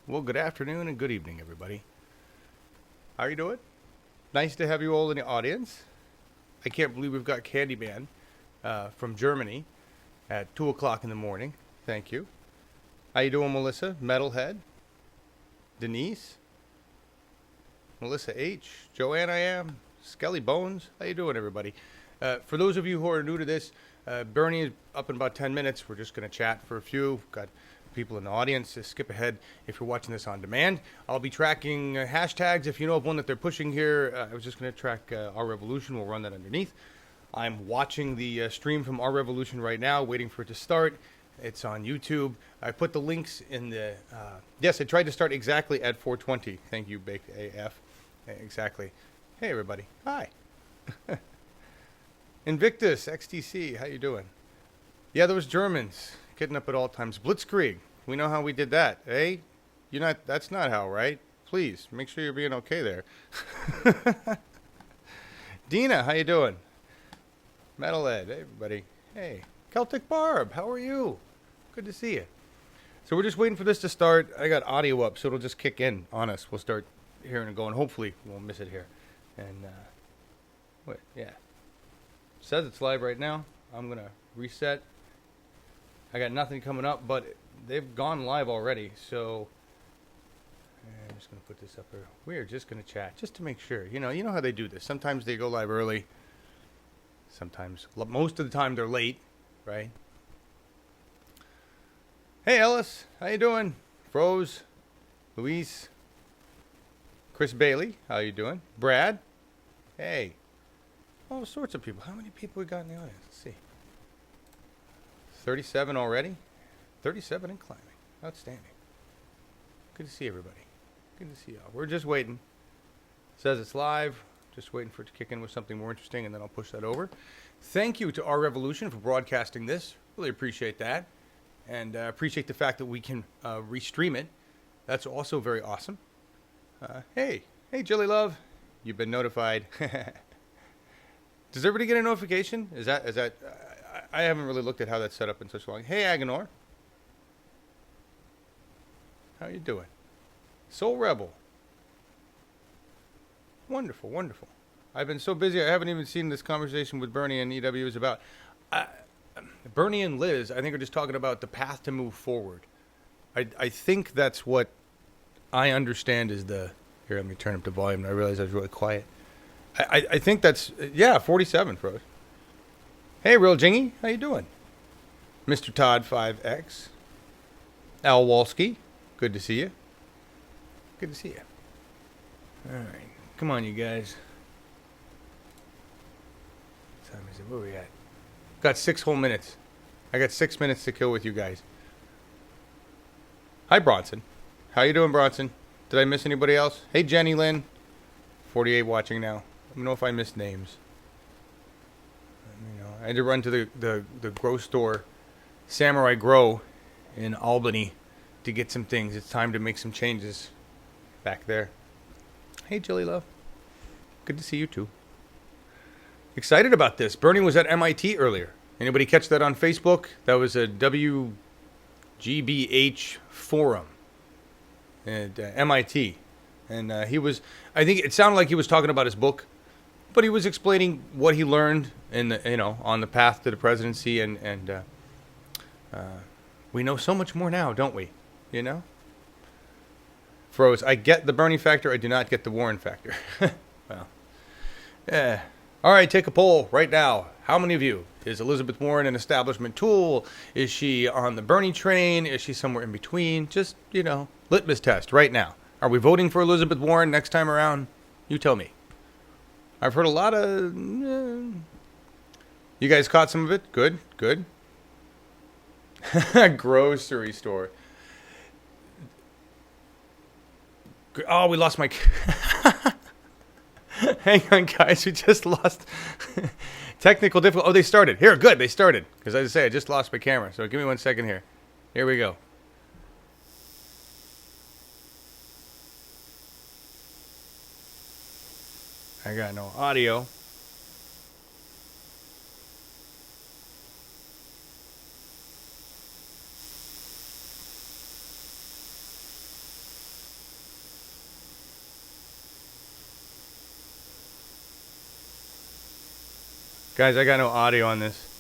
Well, good afternoon and good evening, everybody. How are you doing? Nice to have you all in the audience. I can't believe we've got Candyman from Germany at 2 o'clock in the morning. Thank you. How you doing, Melissa? Metalhead? Denise? Melissa H? Joanne I am? Skelly Bones? How you doing, everybody? For those of you who are new to this, Bernie is up in about 10 minutes. We're just going to chat for a few. Got people in the audience. Just skip ahead if you're watching this on demand. I'll be tracking hashtags. If you know of one that they're pushing here, I was just going to track Our Revolution. We'll run that underneath. I'm watching the stream from Our Revolution right now, waiting for it to start. It's on YouTube. I put the links in the... yes, I tried to start exactly at 4:20. Thank you, Baked AF. Exactly. Hey, everybody. Hi. Invictus, XTC, how you doing? Yeah, those Germans, getting up at all times. Blitzkrieg, we know how we did that, eh? That's not how, right? Please, make sure you're being okay there. Dina, how you doing? Metalhead, hey, everybody. Hey, Celtic Barb, how are you? Good to see you. So we're just waiting for this to start. I got audio up, so it'll just kick in on us. We'll start hearing it going. Hopefully, we won't miss it here. And, what? Yeah. Says it's live right now. I'm going to reset. I got nothing coming up, but they've gone live already. So I'm just going to put this up here. We're just going to chat just to make sure. You know how they do this. Sometimes they go live early. Sometimes, most of the time, they're late, right? Hey, Ellis. How you doing? Froze. Luis. Chris Bailey. How you doing? Brad. Hey. All sorts of people. How many people we got in the audience? Let's see. 37 already? 37 and climbing. Outstanding. Good to see everybody. Good to see y'all. We're just waiting. Says it's live. Just waiting for it to kick in with something more interesting, and then I'll push that over. Thank you to Our Revolution for broadcasting this. Really appreciate that. And appreciate the fact that we can restream it. That's also very awesome. Hey, Jilly Love. You've been notified. Does everybody get a notification? Is that? I haven't really looked at how that's set up in such long. Hey, Aganor. How you doing? Soul Rebel. Wonderful, wonderful. I've been so busy, I haven't even seen this conversation with Bernie and EW is about. Bernie and Liz, I think, are just talking about the path to move forward. I think that's what I understand is the... Here, let me turn up the volume. I realized I was really quiet. I think that's... Yeah, 47, Froze. Hey, Real Jingy. How you doing? Mr. Todd 5X. Al Walski. Good to see you. Good to see you. All right. Come on, you guys. What time is it? Where are we at? Got 6 whole minutes. I got 6 minutes to kill with you guys. Hi, Bronson. How you doing, Bronson? Did I miss anybody else? Hey, Jenny Lynn. 48 watching now. Let me know if I missed names. I had to run to the grow store, Samurai Grow, in Albany, to get some things. It's time to make some changes back there. Hey, Jilly Love. Good to see you, too. Excited about this. Bernie was at MIT earlier. Anybody catch that on Facebook? That was a WGBH forum at MIT. And he was, I think it sounded like he was talking about his book, but he was explaining what he learned in the, on the path to the presidency. And we know so much more now, don't we? Froze. I get the Bernie factor. I do not get the Warren factor. Well, yeah. All right, take a poll right now. How many of you? Is Elizabeth Warren an establishment tool? Is she on the Bernie train? Is she somewhere in between? Just, litmus test right now. Are we voting for Elizabeth Warren next time around? You tell me. I've heard a lot of... You guys caught some of it? Good. Grocery store. Oh, we lost my... Hang on, guys. We just lost... Technical difficulty. Oh, they started. Here, good. They started. Because as I say, I just lost my camera. So give me 1 second here. Here we go. I got no audio. Guys, I got no audio on this.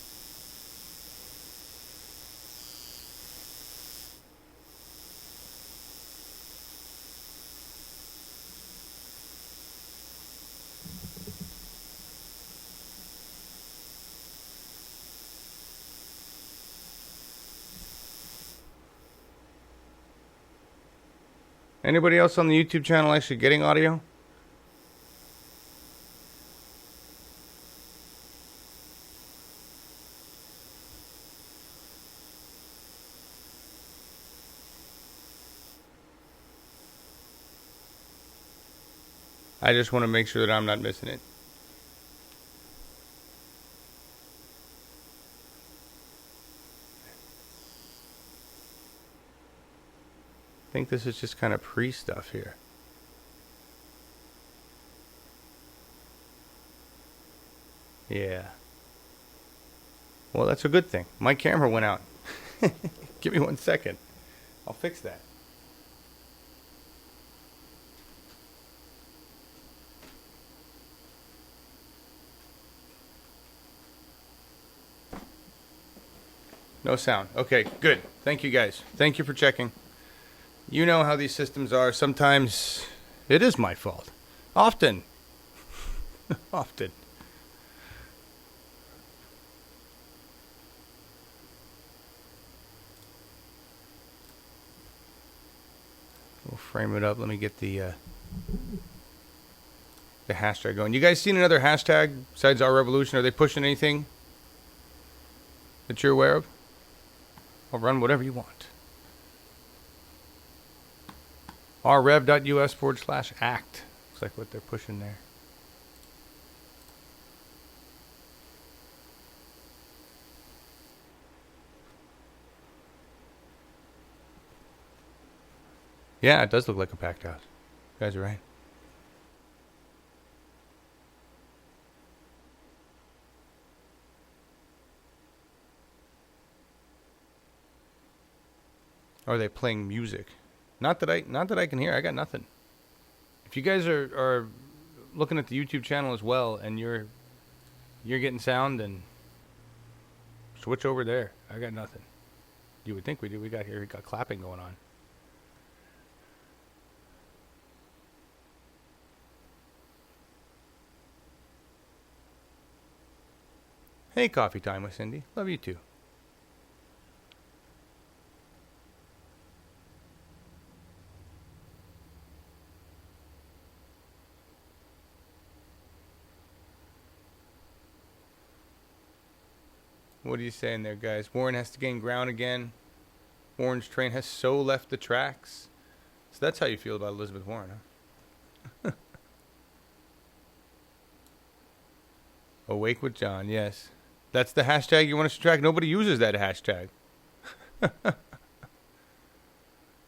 Anybody else on the YouTube channel actually getting audio? I just want to make sure that I'm not missing it. I think this is just kind of pre-stuff here. Yeah. Well, that's a good thing. My camera went out. Give me 1 second. I'll fix that. No sound. Okay, good. Thank you guys. Thank you for checking. You know how these systems are. Sometimes it is my fault. Often. Often. We'll frame it up. Let me get the hashtag going. You guys seen another hashtag besides Our Revolution? Are they pushing anything that you're aware of? I'll run whatever you want. rrev.us/act. Looks like what they're pushing there. Yeah, it does look like a packed house. You guys are right. Or are they playing music? Not that I can hear. I got nothing. If you guys are looking at the YouTube channel as well and you're getting sound, then switch over there. I got nothing. You would think we do. We got clapping going on. Hey, coffee time with Cindy. Love you too. What are you saying there, guys? Warren has to gain ground again. Warren's train has so left the tracks. So that's how you feel about Elizabeth Warren, huh? Awake with John, yes. That's the hashtag you want us to track? Nobody uses that hashtag.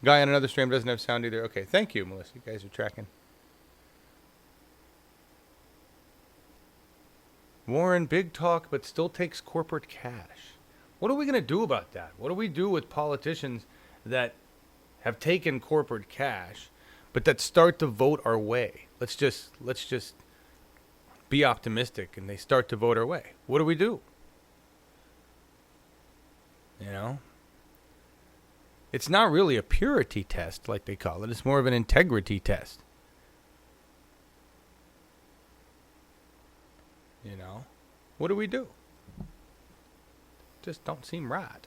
Guy on another stream doesn't have sound either. Okay, thank you, Melissa. You guys are tracking. Warren, big talk, but still takes corporate cash. What are we going to do about that? What do we do with politicians that have taken corporate cash, but that start to vote our way? Let's just be optimistic, and they start to vote our way. What do we do? You know? It's not really a purity test, like they call it. It's more of an integrity test. You know? What do we do? Just don't seem right.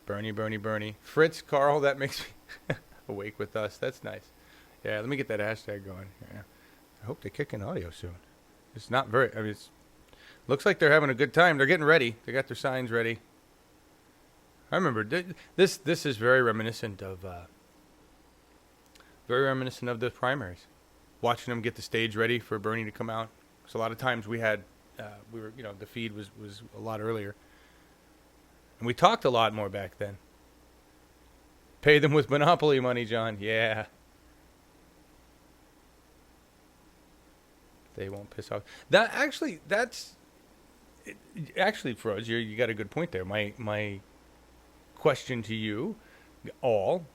Bernie. Fritz, Carl, that makes me awake with us. That's nice. Yeah, let me get that hashtag going. Yeah. I hope they kick in audio soon. It's not very, I mean, it's looks like they're having a good time. They're getting ready. They got their signs ready. I remember this is very reminiscent of the primaries. Watching them get the stage ready for Bernie to come out. Because a lot of times the feed was a lot earlier. And we talked a lot more back then. Pay them with monopoly money, John. Yeah. They won't piss off. Actually, Froze, you got a good point there. My question to you all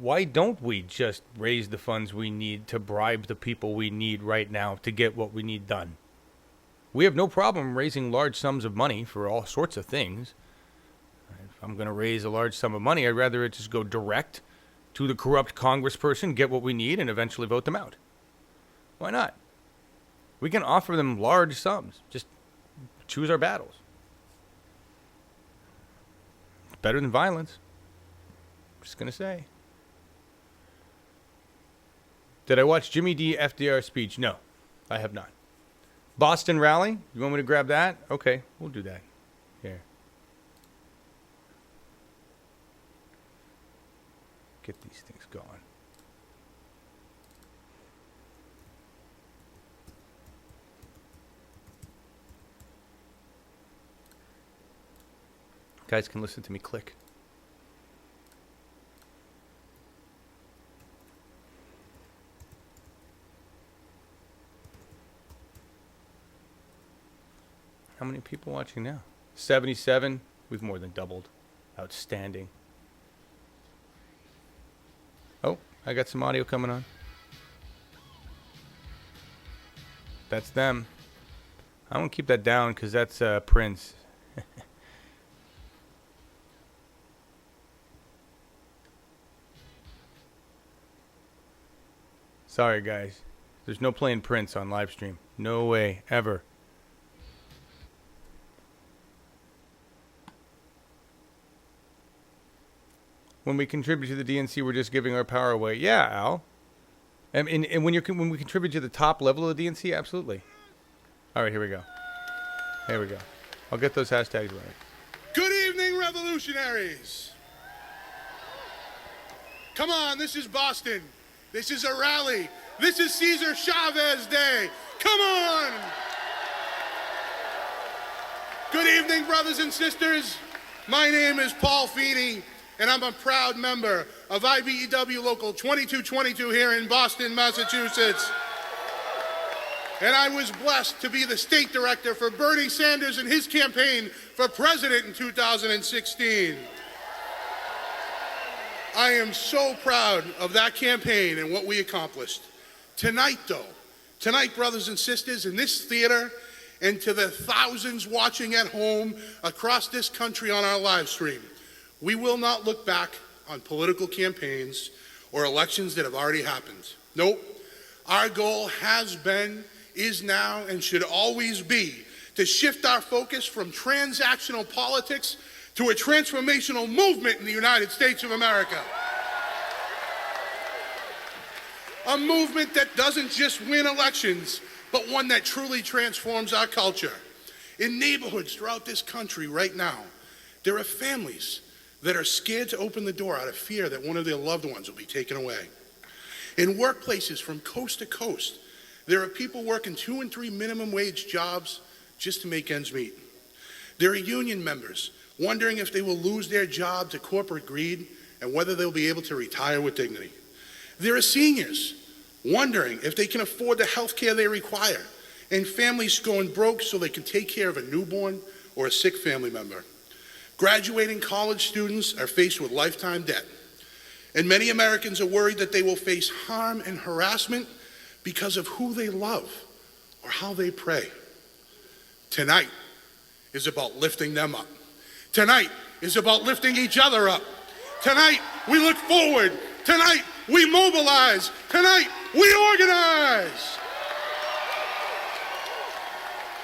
why don't we just raise the funds we need to bribe the people we need right now to get what we need done? We have no problem raising large sums of money for all sorts of things. If I'm going to raise a large sum of money, I'd rather it just go direct to the corrupt congressperson, get what we need, and eventually vote them out. Why not? We can offer them large sums. Just choose our battles. It's better than violence. Just going to say. Did I watch Jimmy D. FDR speech? No, I have not. Boston rally? You want me to grab that? Okay, we'll do that. Here. Get these things going. Guys can listen to me click. How many people watching now? 77. We've more than doubled. Outstanding. Oh, I got some audio coming on. That's them. I won't keep that down because that's Prince. Sorry, guys. There's no playing Prince on live stream. No way, ever. When we contribute to the DNC, we're just giving our power away. Yeah, Al. And when we contribute to the top level of the DNC, absolutely. All right, here we go. Here we go. I'll get those hashtags right. Good evening, revolutionaries. Come on, this is Boston. This is a rally. This is Cesar Chavez Day. Come on. Good evening, brothers and sisters. My name is Paul Feeney, and I'm a proud member of IBEW Local 2222 here in Boston, Massachusetts. And I was blessed to be the state director for Bernie Sanders and his campaign for president in 2016. I am so proud of that campaign and what we accomplished. Tonight, brothers and sisters, in this theater, and to the thousands watching at home across this country on our live stream, we will not look back on political campaigns or elections that have already happened. Nope. Our goal has been, is now, and should always be to shift our focus from transactional politics to a transformational movement in the United States of America. A movement that doesn't just win elections, but one that truly transforms our culture. In neighborhoods throughout this country right now, there are families that are scared to open the door out of fear that one of their loved ones will be taken away. In workplaces from coast to coast, there are people working 2 and 3 minimum wage jobs just to make ends meet. There are union members wondering if they will lose their job to corporate greed and whether they'll be able to retire with dignity. There are seniors wondering if they can afford the health care they require, and families going broke so they can take care of a newborn or a sick family member. Graduating college students are faced with lifetime debt, and many Americans are worried that they will face harm and harassment because of who they love or how they pray. Tonight is about lifting them up. Tonight is about lifting each other up. Tonight we look forward. Tonight we mobilize. Tonight we organize.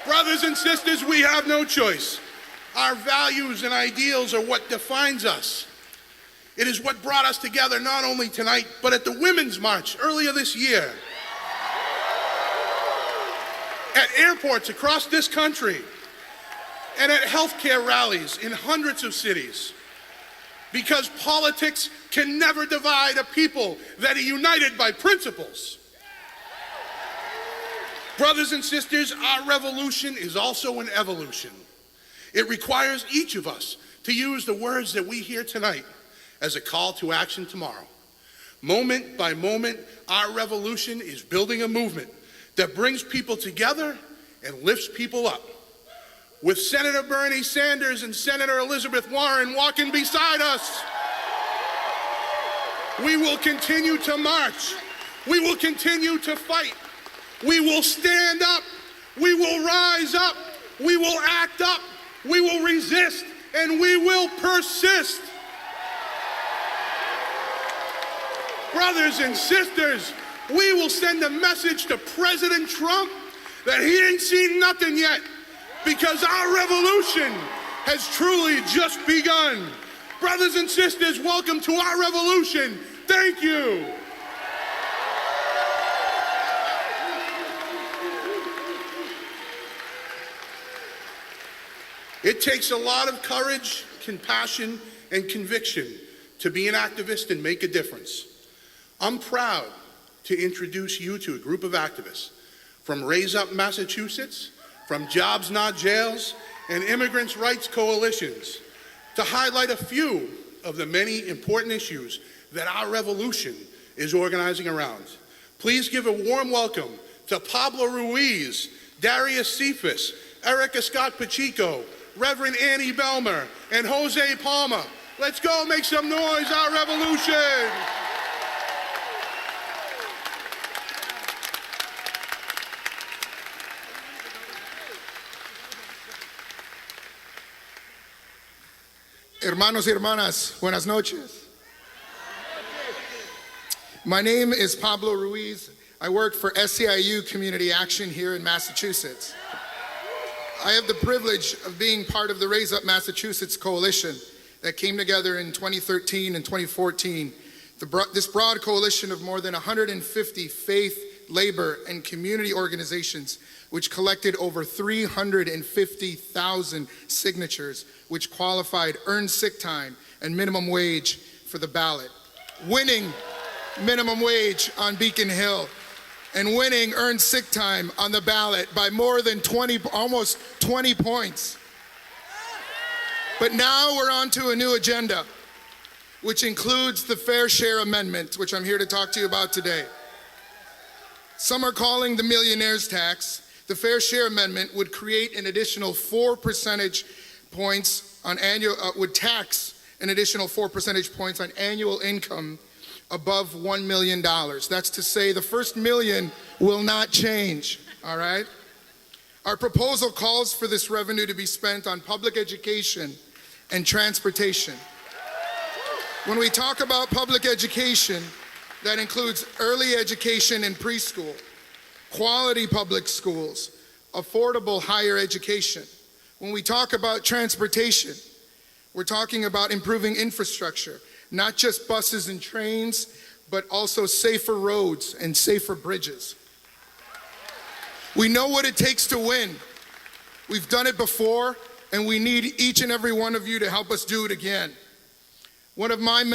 Brothers and sisters, we have no choice. Our values and ideals are what defines us. It is what brought us together not only tonight, but at the Women's March earlier this year. At airports across this country, and at healthcare rallies in hundreds of cities. Because politics can never divide a people that are united by principles. Brothers and sisters, our revolution is also an evolution. It requires each of us to use the words that we hear tonight as a call to action tomorrow. Moment by moment, our revolution is building a movement that brings people together and lifts people up. With Senator Bernie Sanders and Senator Elizabeth Warren walking beside us. We will continue to march. We will continue to fight. We will stand up. We will rise up. We will act up. We will resist. And we will persist. Brothers and sisters, we will send a message to President Trump that he ain't seen nothing yet, because our revolution has truly just begun. Brothers and sisters, welcome to our revolution. Thank you. It takes a lot of courage, compassion, and conviction to be an activist and make a difference. I'm proud to introduce you to a group of activists from Raise Up Massachusetts, from Jobs Not Jails, and Immigrants' Rights Coalitions to highlight a few of the many important issues that our revolution is organizing around. Please give a warm welcome to Pablo Ruiz, Darius Cephas, Erica Scott Pacheco, Reverend Annie Belmer, and Jose Palma. Let's go make some noise, our revolution! Hermanos y hermanas, buenas noches. My name is Pablo Ruiz. I work for SEIU Community Action here in Massachusetts. I have the privilege of being part of the Raise Up Massachusetts coalition that came together in 2013 and 2014. This broad coalition of more than 150 faith, labor, and community organizations which collected over 350,000 signatures, which qualified earned sick time and minimum wage for the ballot, winning minimum wage on Beacon Hill, and winning earned sick time on the ballot by more than almost 20 points. But now we're on to a new agenda, which includes the Fair Share Amendment, which I'm here to talk to you about today. Some are calling the millionaire's tax. The Fair Share Amendment would create an additional 4 percentage points on annual, would tax an additional 4 percentage points on annual income above $1 million. That's to say the first million will not change, all right? Our proposal calls for this revenue to be spent on public education and transportation. When we talk about public education, that includes early education and preschool, quality public schools, affordable higher education. When we talk about transportation, we're talking about improving infrastructure, not just buses and trains, but also safer roads and safer bridges. We know what it takes to win. We've done it before, and we need each and every one of you to help us do it again. One of my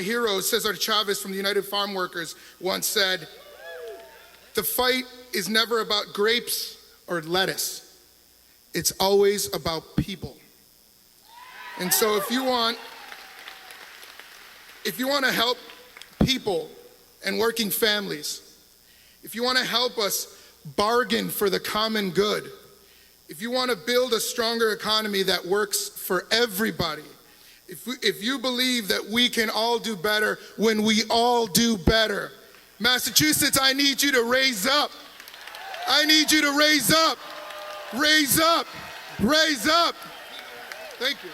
heroes, Cesar Chavez from the United Farm Workers, once said, "The fight is never about grapes or lettuce. It's always about people." And so if you want to help people and working families, if you want to help us bargain for the common good, if you want to build a stronger economy that works for everybody, if you believe that we can all do better when we all do better, Massachusetts, I need you to raise up. I need you to raise up. Raise up. Raise up. Thank you.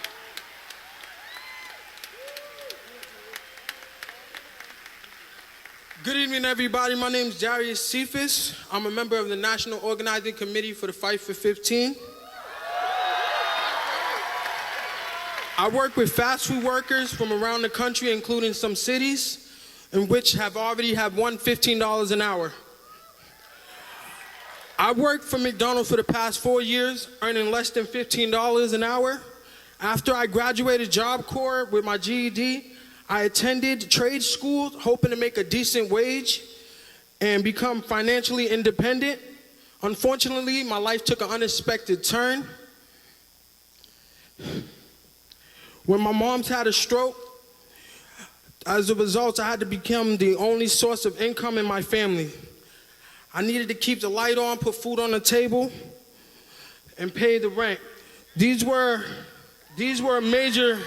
Good evening, everybody. My name is Darius Cephas. I'm a member of the National Organizing Committee for the Fight for 15. I work with fast food workers from around the country, including some cities, in which have already won $15 an hour. I worked for McDonald's for the past 4 years, earning less than $15 an hour. After I graduated Job Corps with my GED, I attended trade school, hoping to make a decent wage and become financially independent. Unfortunately, my life took an unexpected turn. When my mom's had a stroke, as a result, I had to become the only source of income in my family. I needed to keep the light on, put food on the table, and pay the rent. These were major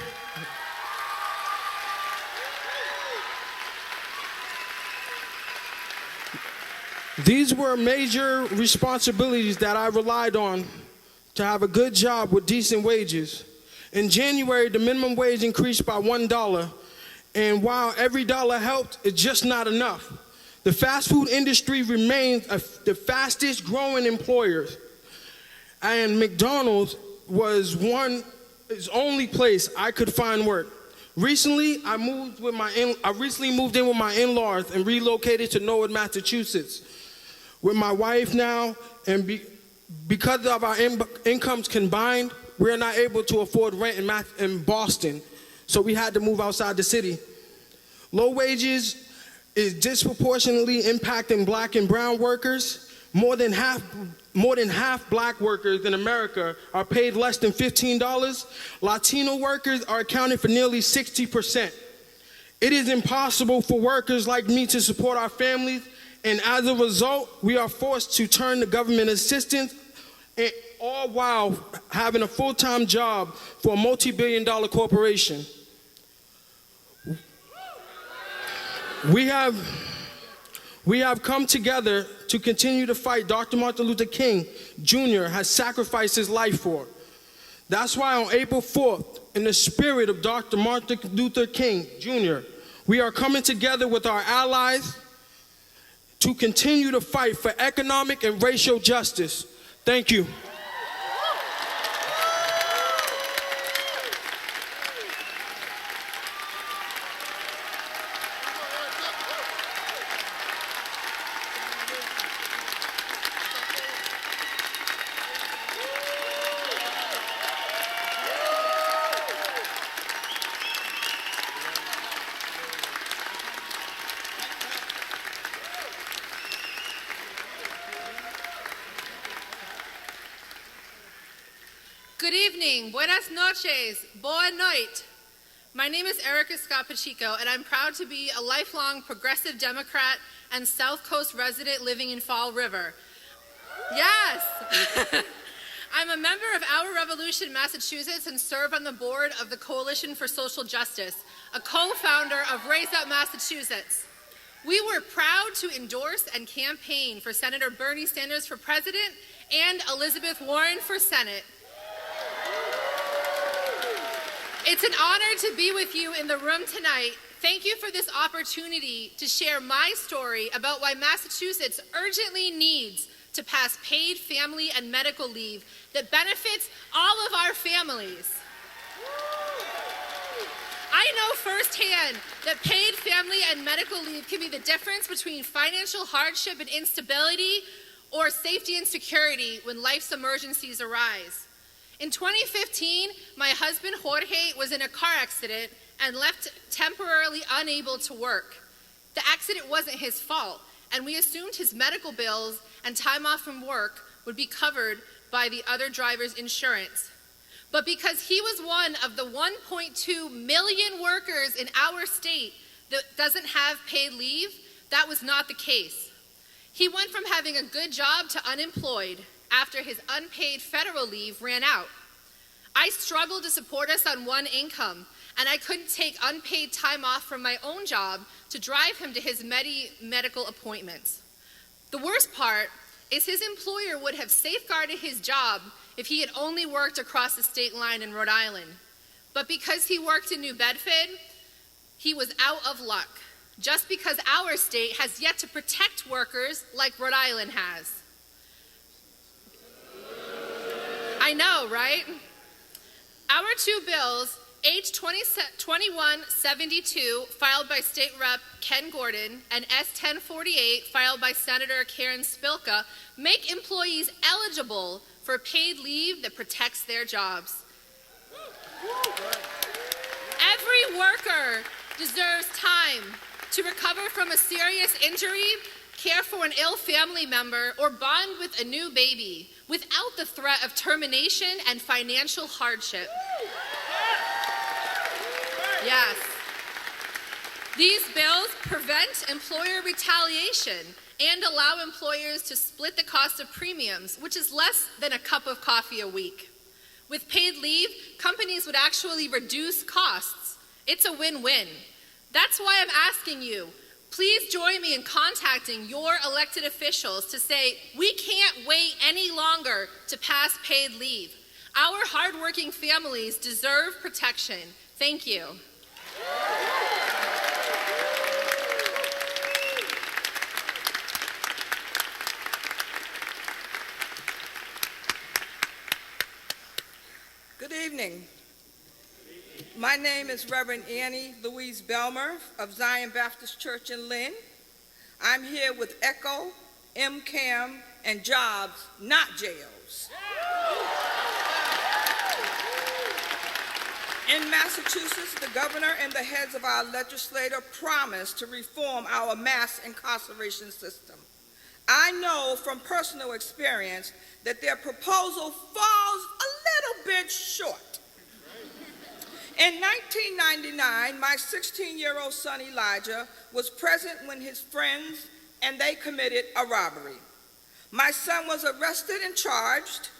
These were major responsibilities that I relied on to have a good job with decent wages. In January, the minimum wage increased by $1, and while every dollar helped, it's just not enough. The fast food industry remains the fastest growing employer, and McDonald's was its only place I could find work. Recently, I recently moved in with my in-laws and relocated to Norwood, Massachusetts. With my wife now, and because of our incomes combined, we're not able to afford rent in Boston, so we had to move outside the city. Low wages is disproportionately impacting black and brown workers. More than half black workers in America are paid less than $15. Latino workers are accounting for nearly 60%. It is impossible for workers like me to support our families, and as a result, we are forced to turn to government assistance, and all while having a full-time job for a multi-billion-dollar corporation. We have come together to continue to fight Dr. Martin Luther King Jr. has sacrificed his life for. That's why on April 4th, in the spirit of Dr. Martin Luther King Jr., we are coming together with our allies to continue to fight for economic and racial justice. Thank you. Good evening, buenas noches, boa noite. My name is Erica Scott Pacheco, and I'm proud to be a lifelong progressive Democrat and South Coast resident living in Fall River. Yes! I'm a member of Our Revolution, Massachusetts, and serve on the board of the Coalition for Social Justice, a co-founder of Raise Up Massachusetts. We were proud to endorse and campaign for Senator Bernie Sanders for president and Elizabeth Warren for Senate. It's an honor to be with you in the room tonight. Thank you for this opportunity to share my story about why Massachusetts urgently needs to pass paid family and medical leave that benefits all of our families. I know firsthand that paid family and medical leave can be the difference between financial hardship and instability or safety and security when life's emergencies arise. In 2015, my husband Jorge was in a car accident and left temporarily unable to work. The accident wasn't his fault, and we assumed his medical bills and time off from work would be covered by the other driver's insurance. But because he was one of the 1.2 million workers in our state that doesn't have paid leave, that was not the case. He went from having a good job to unemployed after his unpaid federal leave ran out. I struggled to support us on one income, and I couldn't take unpaid time off from my own job to drive him to his medical appointments. The worst part is his employer would have safeguarded his job if he had only worked across the state line in Rhode Island. But because he worked in New Bedford, he was out of luck, just because our state has yet to protect workers like Rhode Island has. I know, right? Our two bills, H 2172, filed by State Rep. Ken Gordon, and S 1048, filed by Senator Karen Spilka, make employees eligible for paid leave that protects their jobs. Every worker deserves time to recover from a serious injury, care for an ill family member, or bond with a new baby without the threat of termination and financial hardship. Yes. These bills prevent employer retaliation and allow employers to split the cost of premiums, which is less than a cup of coffee a week. With paid leave, companies would actually reduce costs. It's a win-win. That's why I'm asking you, Please join me in contacting your elected officials to say, we can't wait any longer to pass paid leave. Our hardworking families deserve protection. Thank you. Good evening. My name is Reverend Annie Louise Belmer of Zion Baptist Church in Lynn. I'm here with ECHO, MCAM, and jobs, not jails. In Massachusetts, the governor and the heads of our legislature promised to reform our mass incarceration system. I know from personal experience that their proposal falls a little bit short. In 1999, my 16-year-old son Elijah was present when his friends and they committed a robbery. My son was arrested and charged.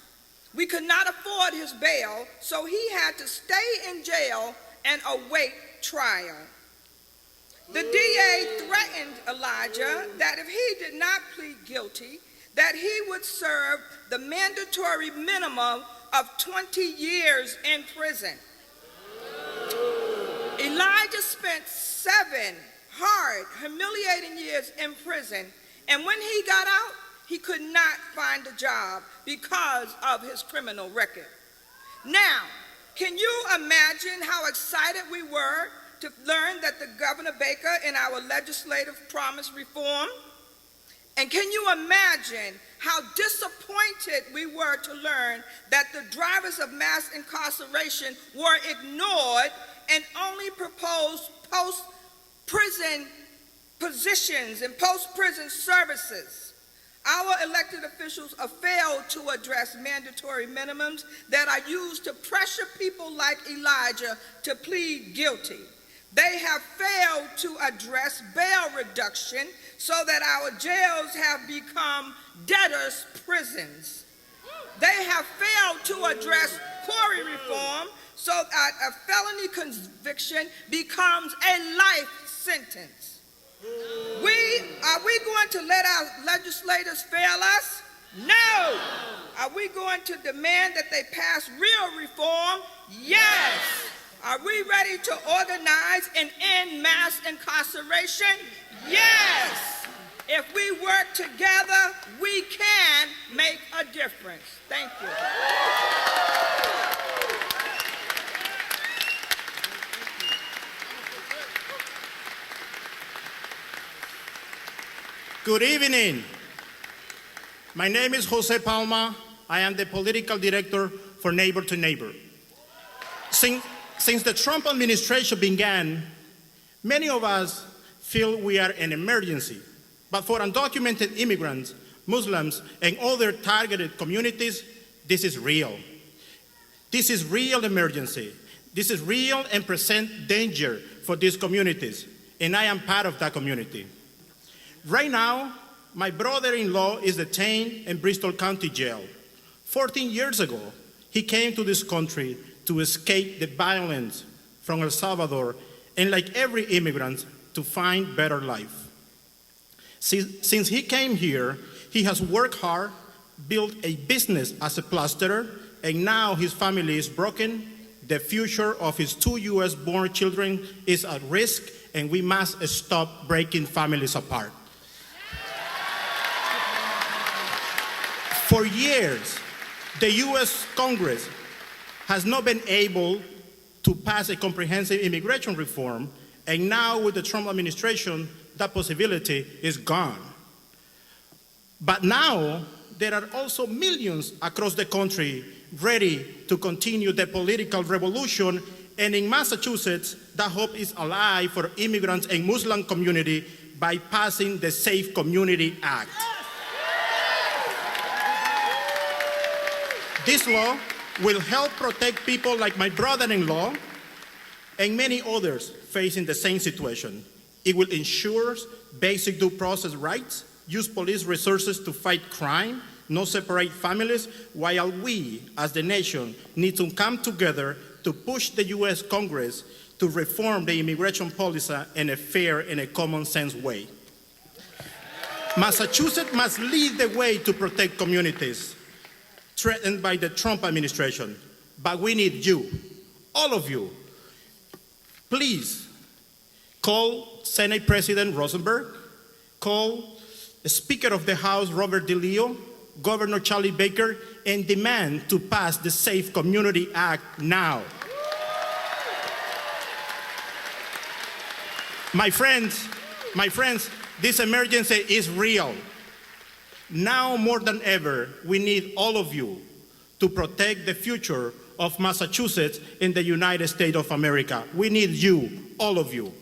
We could not afford his bail, so he had to stay in jail and await trial. The DA threatened Elijah that if he did not plead guilty, that he would serve the mandatory minimum of 20 years in prison. Elijah spent 7 hard, humiliating years in prison, and when he got out, he could not find a job because of his criminal record. Now, can you imagine how excited we were to learn that the Governor Baker and our legislative promised reform? And can you imagine how disappointed we were to learn that the drivers of mass incarceration were ignored and only proposed post-prison positions and post-prison services? Our elected officials have failed to address mandatory minimums that are used to pressure people like Elijah to plead guilty. They have failed to address bail reduction so that our jails have become debtors' prisons. They have failed to address quarry reform so that a felony conviction becomes a life sentence. Are we going to let our legislators fail us? No. Are we going to demand that they pass real reform? Yes. Are we ready to organize and end mass incarceration? Yes. If we work together, we can make a difference. Thank you. Good evening. My name is Jose Palma. I am the political director for Neighbor to Neighbor. Since the Trump administration began, many of us feel we are in emergency. But for undocumented immigrants, Muslims, and other targeted communities, this is real. This is real emergency. This is real and present danger for these communities, and I am part of that community. Right now, my brother-in-law is detained in Bristol County Jail. 14 years ago, he came to this country to escape the violence from El Salvador, and like every immigrant, to find better life. Since he came here, he has worked hard, built a business as a plasterer, and now his family is broken. The future of his 2 US-born children is at risk, and we must stop breaking families apart. For years, the US Congress has not been able to pass a comprehensive immigration reform, and now with the Trump administration, that possibility is gone. But now, there are also millions across the country ready to continue the political revolution, and in Massachusetts, that hope is alive for immigrants and Muslim community by passing the Safe Community Act. This law will help protect people like my brother-in-law and many others facing the same situation. It will ensure basic due process rights, use police resources to fight crime, not separate families, while we, as the nation, need to come together to push the US Congress to reform the immigration policy in a fair and a common sense way. Massachusetts must lead the way to protect communities threatened by the Trump administration. But we need you, all of you. Please call Senate President Rosenberg, call the Speaker of the House, Robert DeLeo, Governor Charlie Baker, and demand to pass the Safe Community Act now. My friends, this emergency is real. Now more than ever, we need all of you to protect the future of Massachusetts in the United States of America. We need you, all of you.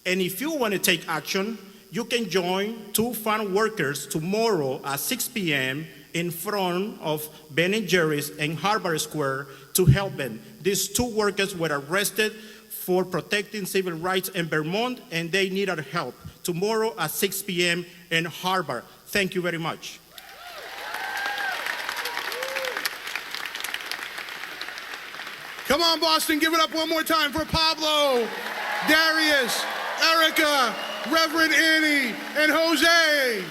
And if you want to take action, you can join two farm workers tomorrow at 6 p.m. in front of Ben & Jerry's and Harvard Square to help them. These two workers were arrested for protecting civil rights in Vermont, and they need our help. Tomorrow at 6 p.m. in Harvard. Thank you very much. Come on, Boston, give it up one more time for Pablo, Darius, Erica, Reverend Annie, and Jose.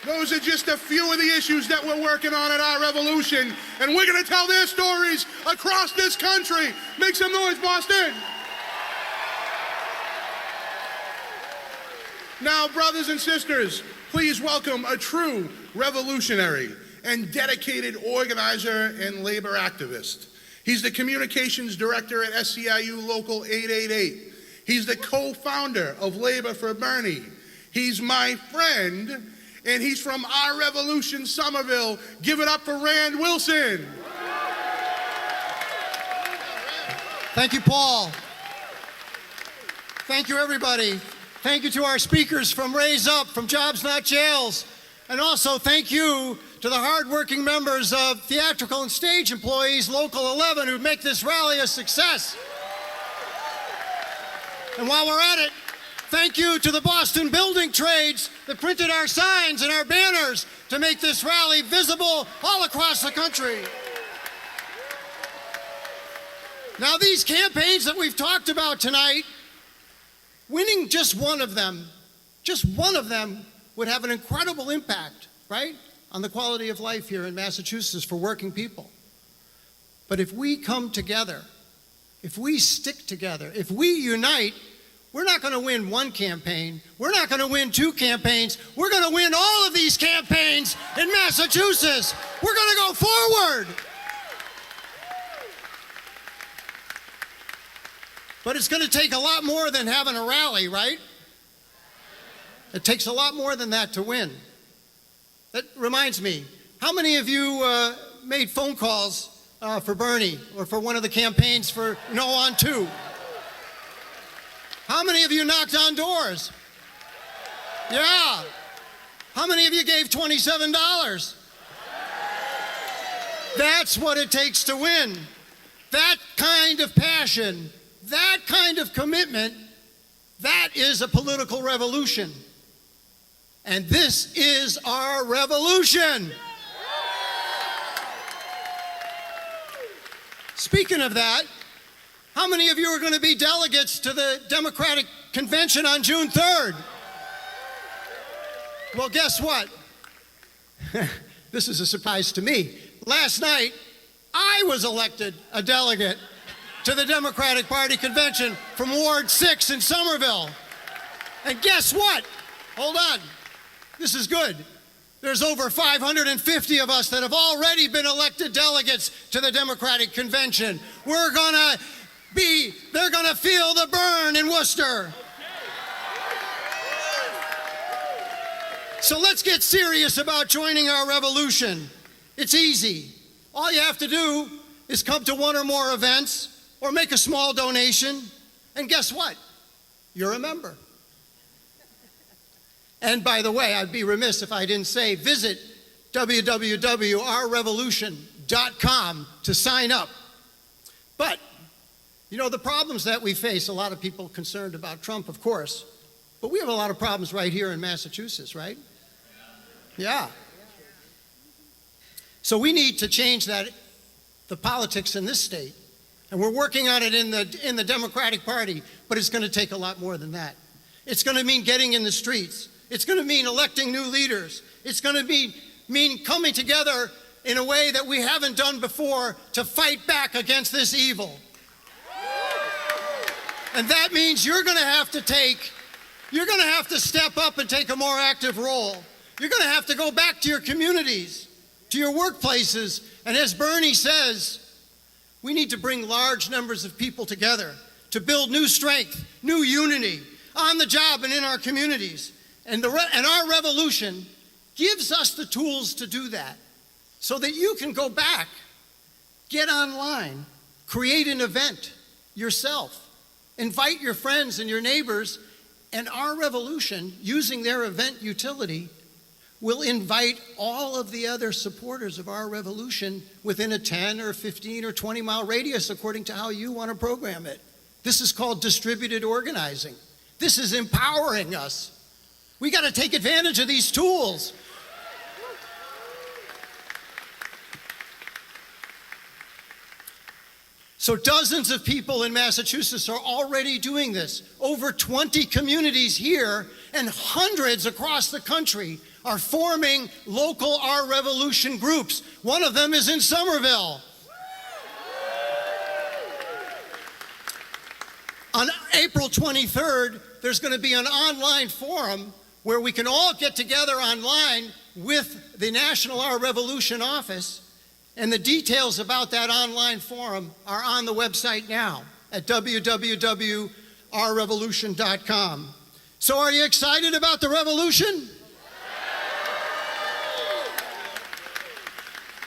Those are just a few of the issues that we're working on at our revolution, and we're going to tell their stories across this country. Make some noise, Boston. Now, brothers and sisters, please welcome a true revolutionary and dedicated organizer and labor activist. He's the communications director at SCIU Local 888. He's the co-founder of Labor for Bernie. He's my friend, and he's from our revolution, Somerville. Give it up for Rand Wilson. Thank you, Paul. Thank you, everybody. Thank you to our speakers from Raise Up, from Jobs Not Jails. And also thank you to the hardworking members of theatrical and stage employees, Local 11, who make this rally a success. And while we're at it, thank you to the Boston building trades that printed our signs and our banners to make this rally visible all across the country. Now, these campaigns that we've talked about tonight, winning just one of them would have an incredible impact, right, on the quality of life here in Massachusetts for working people. But if we come together, if we stick together, if we unite, we're not going to win one campaign. We're not going to win two campaigns. We're going to win all of these campaigns in Massachusetts. We're going to go forward. But it's going to take a lot more than having a rally, right? It takes a lot more than that to win. That reminds me, how many of you made phone calls for Bernie or for one of the campaigns for No on 2? How many of you knocked on doors? Yeah. How many of you gave $27? That's what it takes to win. That kind of passion, that kind of commitment, that is a political revolution. And this is our revolution. Speaking of that, how many of you are going to be delegates to the Democratic Convention on June 3rd? Well, guess what? This is a surprise to me. Last night, I was elected a delegate to the Democratic Party Convention from Ward 6 in Somerville. And guess what? Hold on. This is good. There's over 550 of us that have already been elected delegates to the Democratic Convention. They're gonna feel the burn in Worcester. So let's get serious about joining our revolution. It's easy. All you have to do is come to one or more events or make a small donation, and guess what? You're a member. And by the way, I'd be remiss if I didn't say, visit www.ourrevolution.com to sign up. But, you know, the problems that we face, a lot of people concerned about Trump, of course, but we have a lot of problems right here in Massachusetts, right? Yeah. So we need to change that the politics in this state. And we're working on it in the Democratic Party, but it's going to take a lot more than that. It's going to mean getting in the streets. It's going to mean electing new leaders. It's going to mean coming together in a way that we haven't done before to fight back against this evil. And that means you're going to have to step up and take a more active role. You're going to have to go back to your communities, to your workplaces, and as Bernie says, we need to bring large numbers of people together to build new strength, new unity on the job and in our communities. And our revolution gives us the tools to do that so that you can go back, get online, create an event yourself, invite your friends and your neighbors, and our revolution, using their event utility, will invite all of the other supporters of our revolution within a 10 or 15 or 20-mile radius, according to how you want to program it. This is called distributed organizing. This is empowering us. We got to take advantage of these tools. So dozens of people in Massachusetts are already doing this. Over 20 communities here and hundreds across the country are forming local Our Revolution groups. One of them is in Somerville. On April 23rd, there's going to be an online forum where we can all get together online with the National Our Revolution office. And the details about that online forum are on the website now at www.ourrevolution.com. So are you excited about the revolution?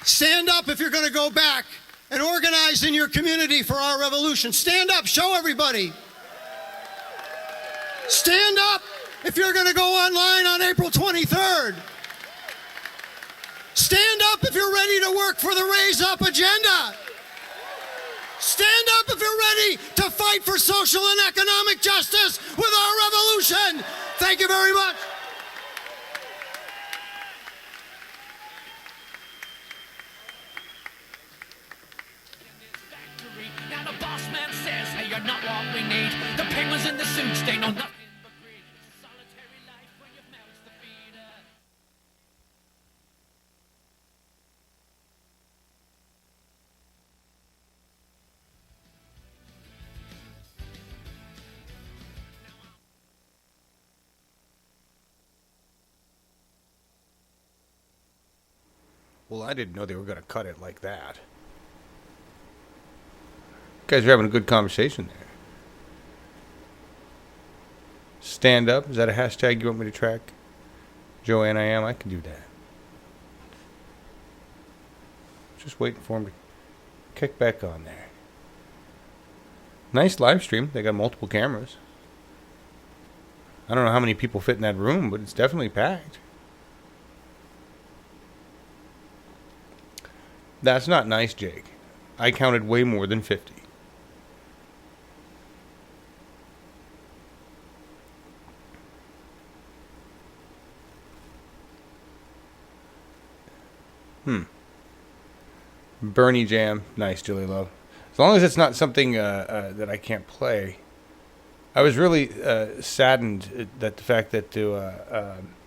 Stand up if you're going to go back and organize in your community for our revolution. Stand up, show everybody. Stand up if you're going to go online on April 23rd. Stand up if you're ready to work for the Raise Up agenda. Stand up if you're ready to fight for social and economic justice with our revolution. Thank you very much. Now the boss man says, hey, you're not what we need. The penguins in the suits, they know nothing but greed. It's a solitary life when you've melted the feeder. Well, I didn't know they were going to cut it like that. You guys are having a good conversation there. Stand up. Is that a hashtag you want me to track? Joanne, I am. I can do that. Just waiting for him to kick back on there. Nice live stream. They got multiple cameras. I don't know how many people fit in that room, but it's definitely packed. That's not nice, Jake. I counted way more than 50. Bernie Jam. Nice, Julie Love. As long as it's not something that I can't play. I was really saddened that the fact that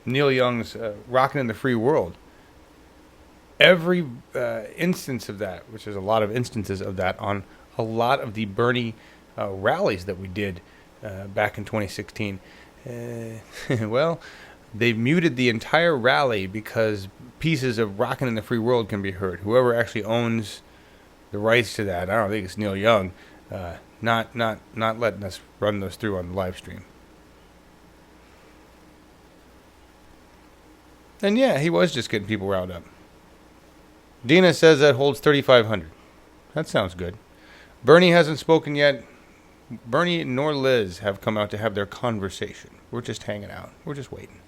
Neil Young's Rockin' in the Free World, every instance of that, which is a lot of instances of that on a lot of the Bernie rallies that we did back in 2016, well, they muted the entire rally because pieces of Rockin' in the Free World can be heard. Whoever actually owns the rights to that, I don't think it's Neil Young, not letting us run those through on the live stream. And yeah, he was just getting people riled up. Dina says that holds 3,500. That sounds good. Bernie hasn't spoken yet. Bernie nor Liz have come out to have their conversation. We're just hanging out. We're just waiting.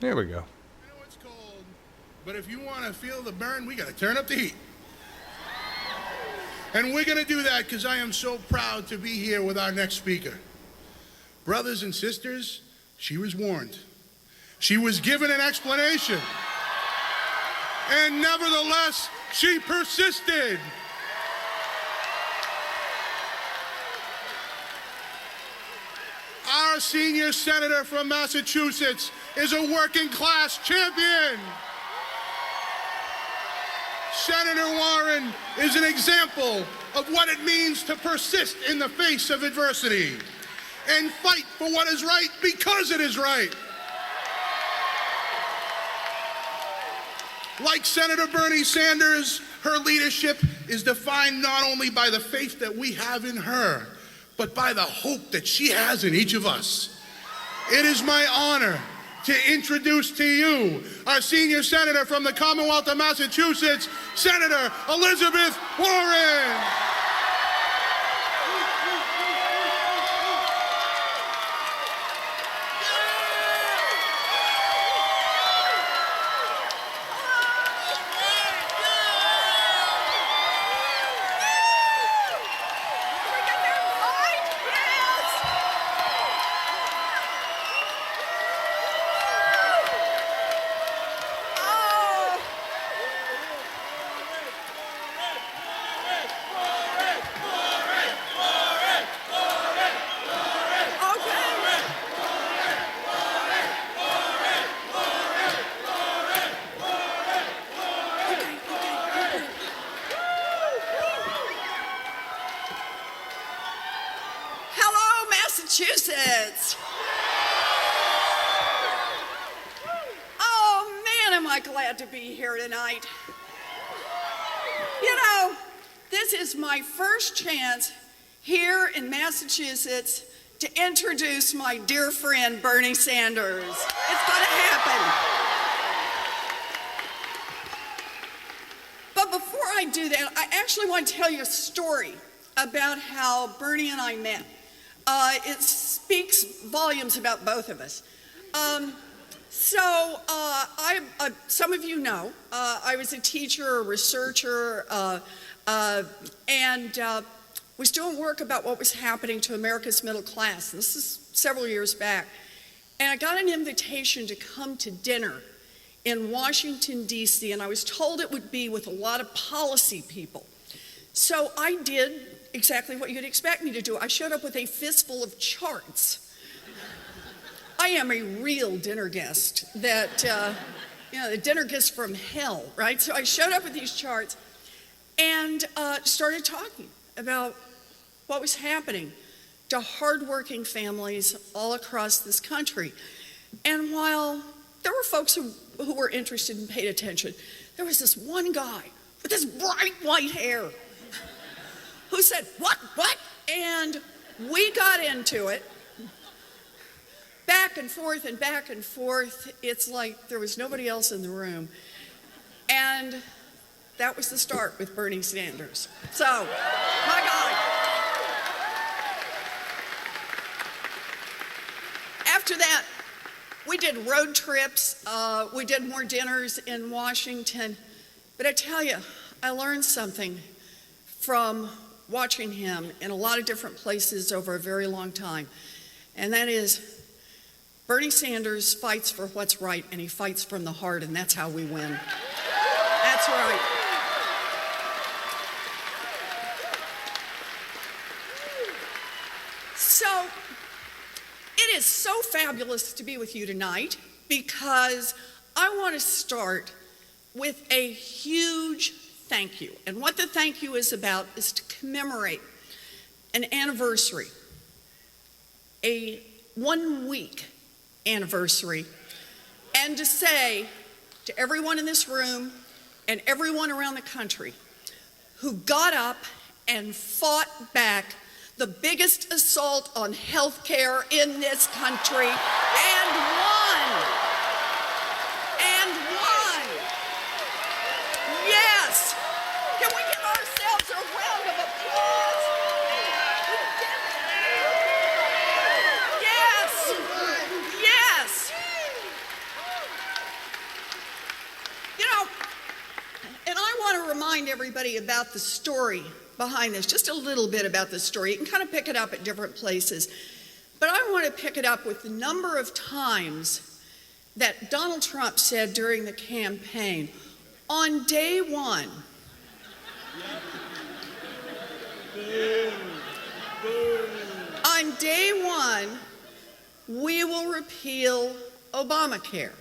There we go. I know it's cold, but if you want to feel the burn, we got to turn up the heat. And we're going to do that because I am so proud to be here with our next speaker. Brothers and sisters, she was warned. She was given an explanation. And nevertheless, she persisted. Our senior senator from Massachusetts is a working class champion. Senator Warren is an example of what it means to persist in the face of adversity and fight for what is right because it is right. Like Senator Bernie Sanders, her leadership is defined not only by the faith that we have in her, but by the hope that she has in each of us. It is my honor to introduce to you our senior senator from the Commonwealth of Massachusetts, Senator Elizabeth Warren. Massachusetts. Oh man, am I glad to be here tonight. You know, this is my first chance here in Massachusetts to introduce my dear friend Bernie Sanders. It's gonna happen. But before I do that, I actually want to tell you a story about how Bernie and I met. It speaks volumes about both of us. Some of you know, I was a teacher, a researcher, and was doing work about what was happening to America's middle class. This is several years back. And I got an invitation to come to dinner in Washington, D.C., and I was told it would be with a lot of policy people. So I did exactly what you'd expect me to do. I showed up with a fistful of charts. I am a real dinner guest that, the dinner guest from hell, right? So I showed up with these charts and started talking about what was happening to hardworking families all across this country. And while there were folks who were interested and paid attention, there was this one guy with this bright white hair who said, what? And we got into it, back and forth and back and forth. It's like there was nobody else in the room. And that was the start with Bernie Sanders. So, my God. After that, we did road trips. We did more dinners in Washington. But I tell you, I learned something from watching him in a lot of different places over a very long time. And that is, Bernie Sanders fights for what's right, and he fights from the heart, and that's how we win. That's right. So, it is so fabulous to be with you tonight because I want to start with a huge thank you. And what the thank you is about is to commemorate an anniversary, a 1-week anniversary, and to say to everyone in this room and everyone around the country who got up and fought back the biggest assault on health care in this country and won. Yes! Can we give ourselves a round of applause? Yes! Yes! You know, and I want to remind everybody everybody about the story behind this, just a little bit about the story. You can kind of pick it up at different places. But I want to pick it up with the number of times that Donald Trump said during the campaign, on day one, on day one, we will repeal Obamacare.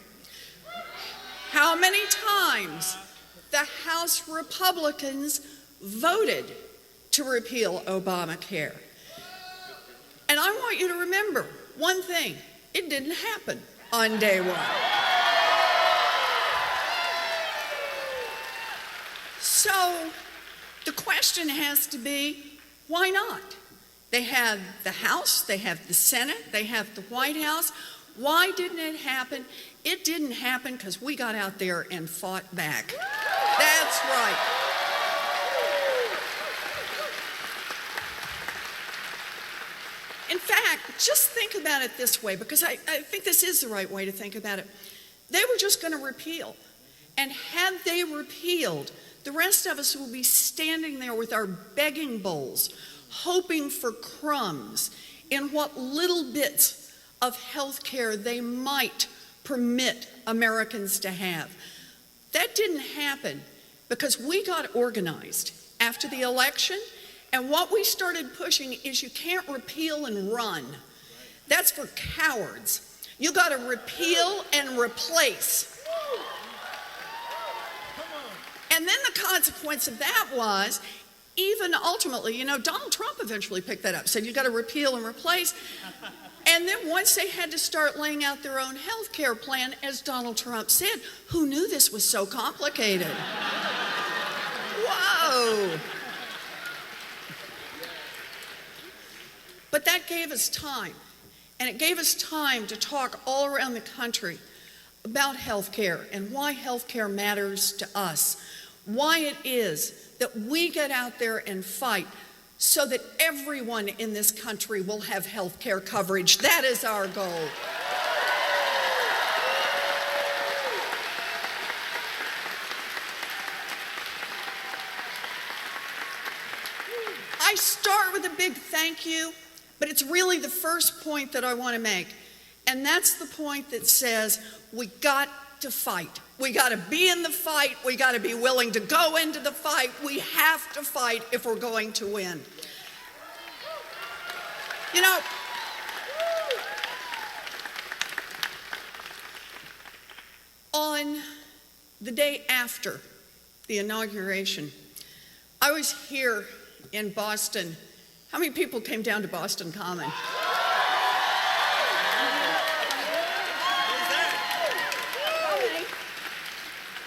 How many times the House Republicans voted to repeal Obamacare? And I want you to remember one thing, it didn't happen on day one. So the question has to be, why not? They have the House, they have the Senate, they have the White House. Why didn't it happen? It didn't happen because we got out there and fought back. That's right. In fact, just think about it this way, because I think this is the right way to think about it. They were just going to repeal. And had they repealed, the rest of us will be standing there with our begging bowls, hoping for crumbs in what little bits of health care they might permit Americans to have. That didn't happen because we got organized after the election, and what we started pushing is you can't repeal and run. That's for cowards. You got to repeal and replace. And then the consequence of that was, even ultimately, Donald Trump eventually picked that up, said you got to repeal and replace. And then once they had to start laying out their own health care plan, as Donald Trump said, who knew this was so complicated? Whoa. But that gave us time. And it gave us time to talk all around the country about health care and why health care matters to us. Why it is that we get out there and fight so that everyone in this country will have health care coverage. That is our goal. I start with a big thank you, but it's really the first point that I want to make. And that's the point that says we got to fight. We got to be in the fight. We got to be willing to go into the fight. We have to fight if we're going to win. On the day after the inauguration, I was here in Boston. How many people came down to Boston Common?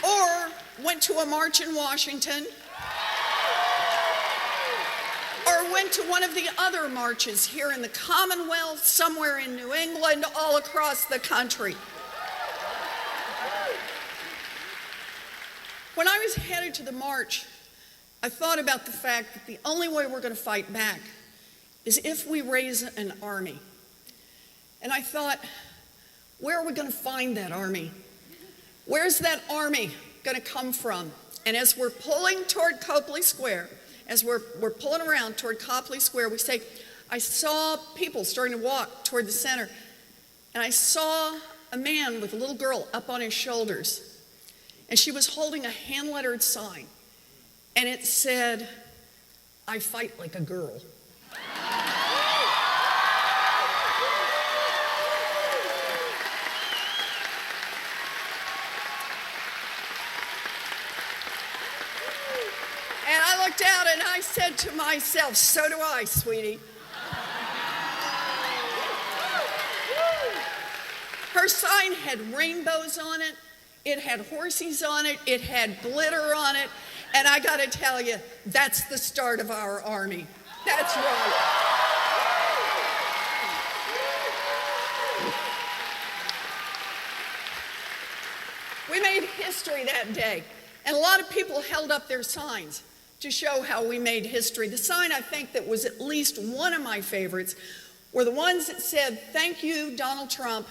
Or went to a march in Washington, or went to one of the other marches here in the Commonwealth, somewhere in New England, all across the country. When I was headed to the march, I thought about the fact that the only way we're going to fight back is if we raise an army. And I thought, where are we going to find that army? Where's that army going to come from? And as we're pulling toward Copley Square, as we're pulling around toward Copley Square, we say, I saw people starting to walk toward the center, and I saw a man with a little girl up on his shoulders, and she was holding a hand-lettered sign, and it said, I fight like a girl. And I looked out and I said to myself, so do I, sweetie. Her sign had rainbows on it, it had horses on it, it had glitter on it, and I gotta tell you, that's the start of our army. That's right. We made history that day, and a lot of people held up their signs to show how we made history. The sign, I think, that was at least one of my favorites were the ones that said, thank you, Donald Trump,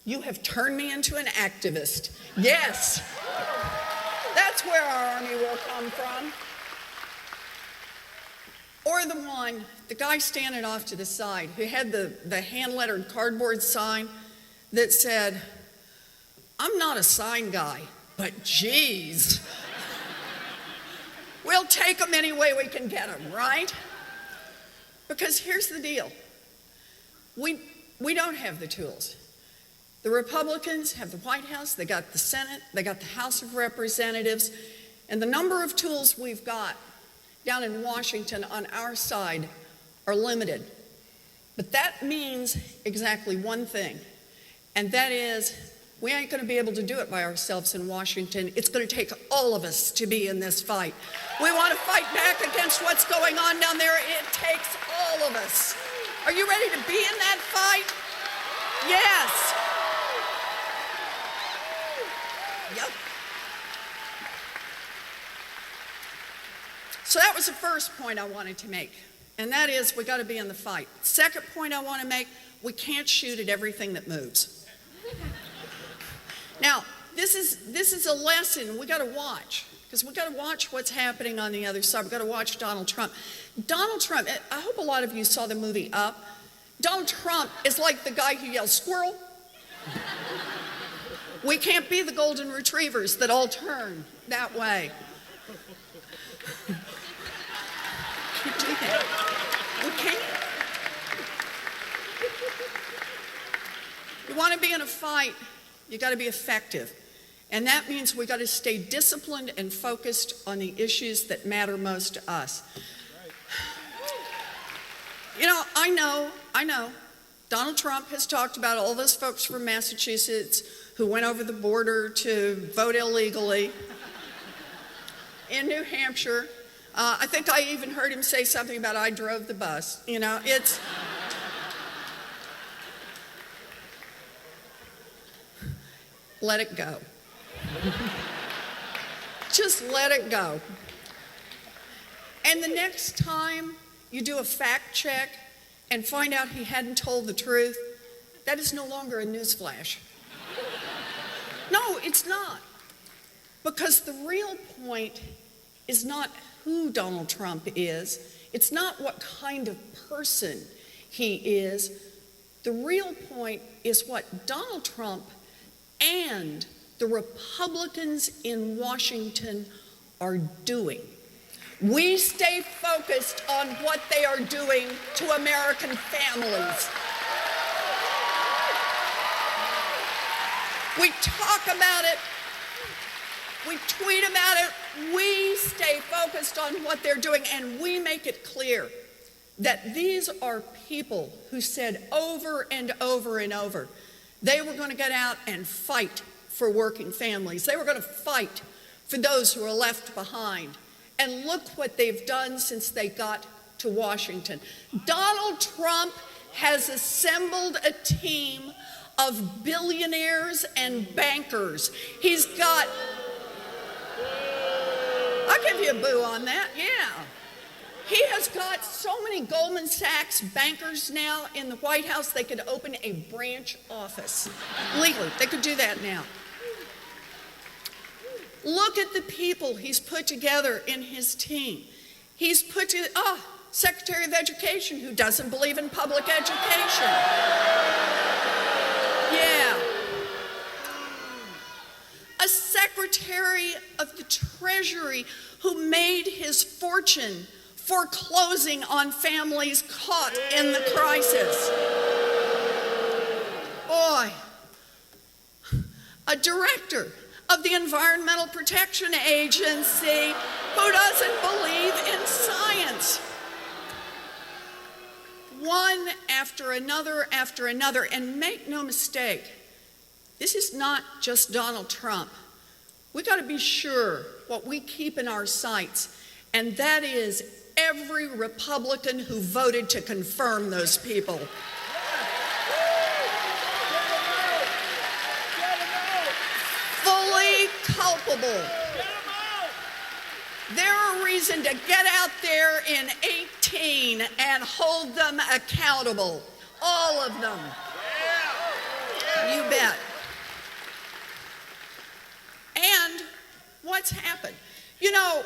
you have turned me into an activist. Yes, that's where our army will come from. Or the guy standing off to the side who had the hand-lettered cardboard sign that said, "I'm not a sign guy, but geez, we'll take them any way we can get them," right? Because here's the deal. We don't have the tools. The Republicans have the White House, they got the Senate, they got the House of Representatives, and the number of tools we've got down in Washington on our side are limited. But that means exactly one thing, and that is we ain't going to be able to do it by ourselves in Washington. It's going to take all of us to be in this fight. We want to fight back against what's going on down there. It takes all of us. Are you ready to be in that fight? Yes. Yep. So that was the first point I wanted to make, and that is we got to be in the fight. Second point I want to make, we can't shoot at everything that moves. Now, this is a lesson we got to watch, because we got to watch what's happening on the other side. We got to watch Donald Trump. Donald Trump, I hope a lot of you saw the movie Up. Donald Trump is like the guy who yells, "Squirrel." We can't be the golden retrievers that all turn that way. You do that. We can't. You want to be in a fight, you got to be effective. And that means we got to stay disciplined and focused on the issues that matter most to us. You know, I know. Donald Trump has talked about all those folks from Massachusetts who went over the border to vote illegally. In New Hampshire, I think I even heard him say something about I drove the bus. You know, it's... Let it go. Just let it go. And the next time you do a fact check and find out he hadn't told the truth, that is no longer a newsflash. No, it's not. Because the real point is not who Donald Trump is. It's not what kind of person he is. The real point is what Donald Trump and the Republicans in Washington are doing. We stay focused on what they are doing to American families. We talk about it. We tweet about it. We stay focused on what they're doing, and we make it clear that these are people who said over and over and over they were going to get out and fight for working families. They were going to fight for those who are left behind. And look what they've done since they got to Washington. Donald Trump has assembled a team of billionaires and bankers. He's got... I'll give you a boo on that, yeah. He has got so many Goldman Sachs bankers now in the White House, they could open a branch office. Legally, they could do that now. Look at the people he's put together in his team. He's put together, Secretary of Education who doesn't believe in public education. Yeah. A Secretary of the Treasury who made his fortune foreclosing on families caught in the crisis. Boy, a director of the Environmental Protection Agency who doesn't believe in science. One after another, and make no mistake, this is not just Donald Trump. We got to be sure what we keep in our sights, and that is every Republican who voted to confirm those people. Fully culpable. They're a reason to get out there in 18 and hold them accountable. All of them. You bet. And what's happened? You know,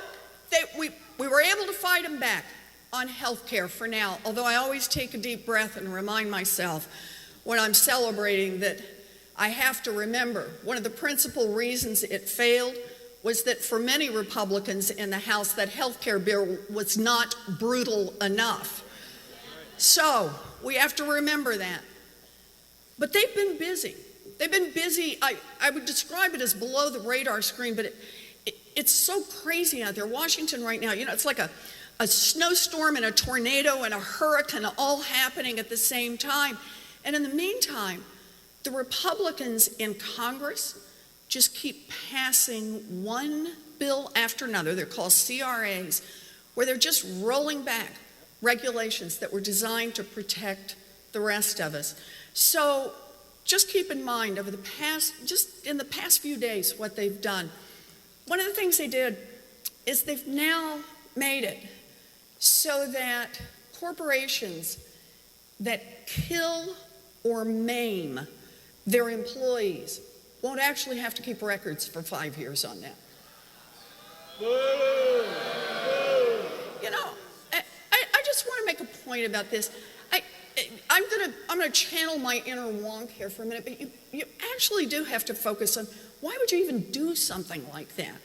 we were able to fight them back. on health care for now, although I always take a deep breath and remind myself when I'm celebrating that I have to remember one of the principal reasons it failed was that for many Republicans in the House, that health care bill was not brutal enough. So we have to remember that. But they've been busy. They've been busy. I would describe it as below the radar screen, but it's so crazy out there. Washington right now, you know, it's like a snowstorm and a tornado and a hurricane all happening at the same time. And in the meantime, the Republicans in Congress just keep passing one bill after another. They're called CRAs, where they're just rolling back regulations that were designed to protect the rest of us. So just keep in mind over in the past few days, what they've done. One of the things they did is they've now made it so that corporations that kill or maim their employees won't actually have to keep records for 5 years on that. You know, I just want to make a point about this. I'm gonna channel my inner wonk here for a minute, but you actually do have to focus on why would you even do something like that?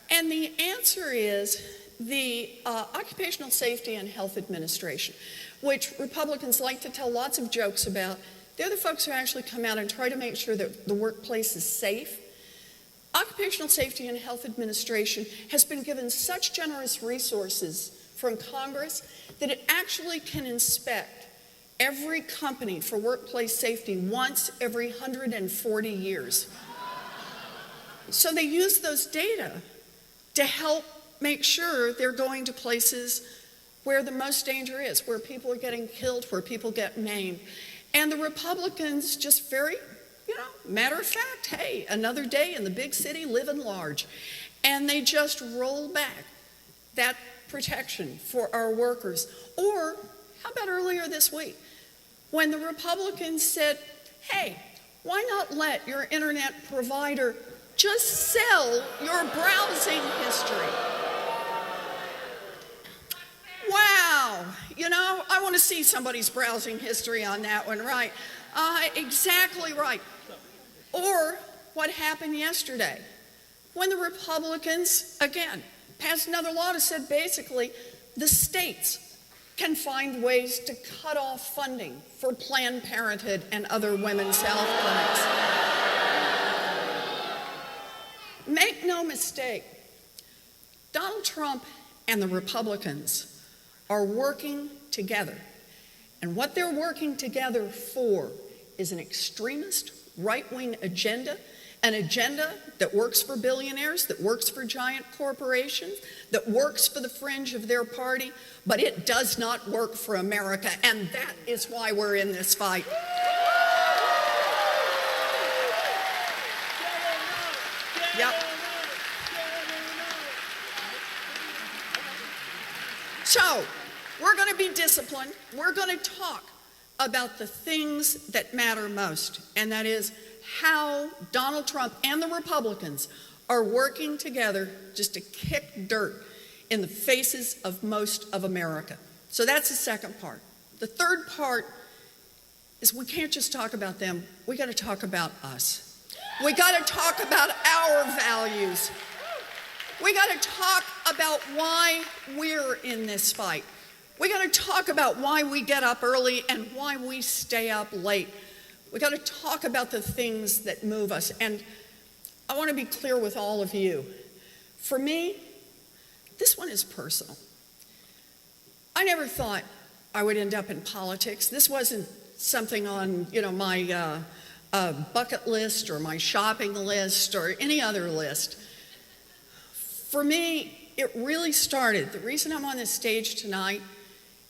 And the answer is the Occupational Safety and Health Administration, which Republicans like to tell lots of jokes about. They're the folks who actually come out and try to make sure that the workplace is safe. Occupational Safety and Health Administration has been given such generous resources from Congress that it actually can inspect every company for workplace safety once every 140 years. So they use those data to help make sure they're going to places where the most danger is, where people are getting killed, where people get maimed. And the Republicans just very, matter of fact, hey, another day in the big city, living large. And they just roll back that protection for our workers. Or how about earlier this week, when the Republicans said, hey, why not let your internet provider just sell your browsing history? Wow, I want to see somebody's browsing history on that one, right? Exactly right. Or what happened yesterday when the Republicans, again, passed another law that said basically the states can find ways to cut off funding for Planned Parenthood and other women's health clinics. Make no mistake, Donald Trump and the Republicans are working together. And what they're working together for is an extremist right-wing agenda, an agenda that works for billionaires, that works for giant corporations, that works for the fringe of their party, but it does not work for America, and that is why we're in this fight. Yep. So, we're going to be disciplined. We're going to talk about the things that matter most, and that is how Donald Trump and the Republicans are working together just to kick dirt in the faces of most of America. So that's the second part. The third part is we can't just talk about them. We got to talk about us. We got to talk about our values. We got to talk about why we're in this fight. We got to talk about why we get up early and why we stay up late. We got to talk about the things that move us. And I want to be clear with all of you. For me, this one is personal. I never thought I would end up in politics. This wasn't something on, my bucket list or my shopping list or any other list. For me, it really started. The reason I'm on this stage tonight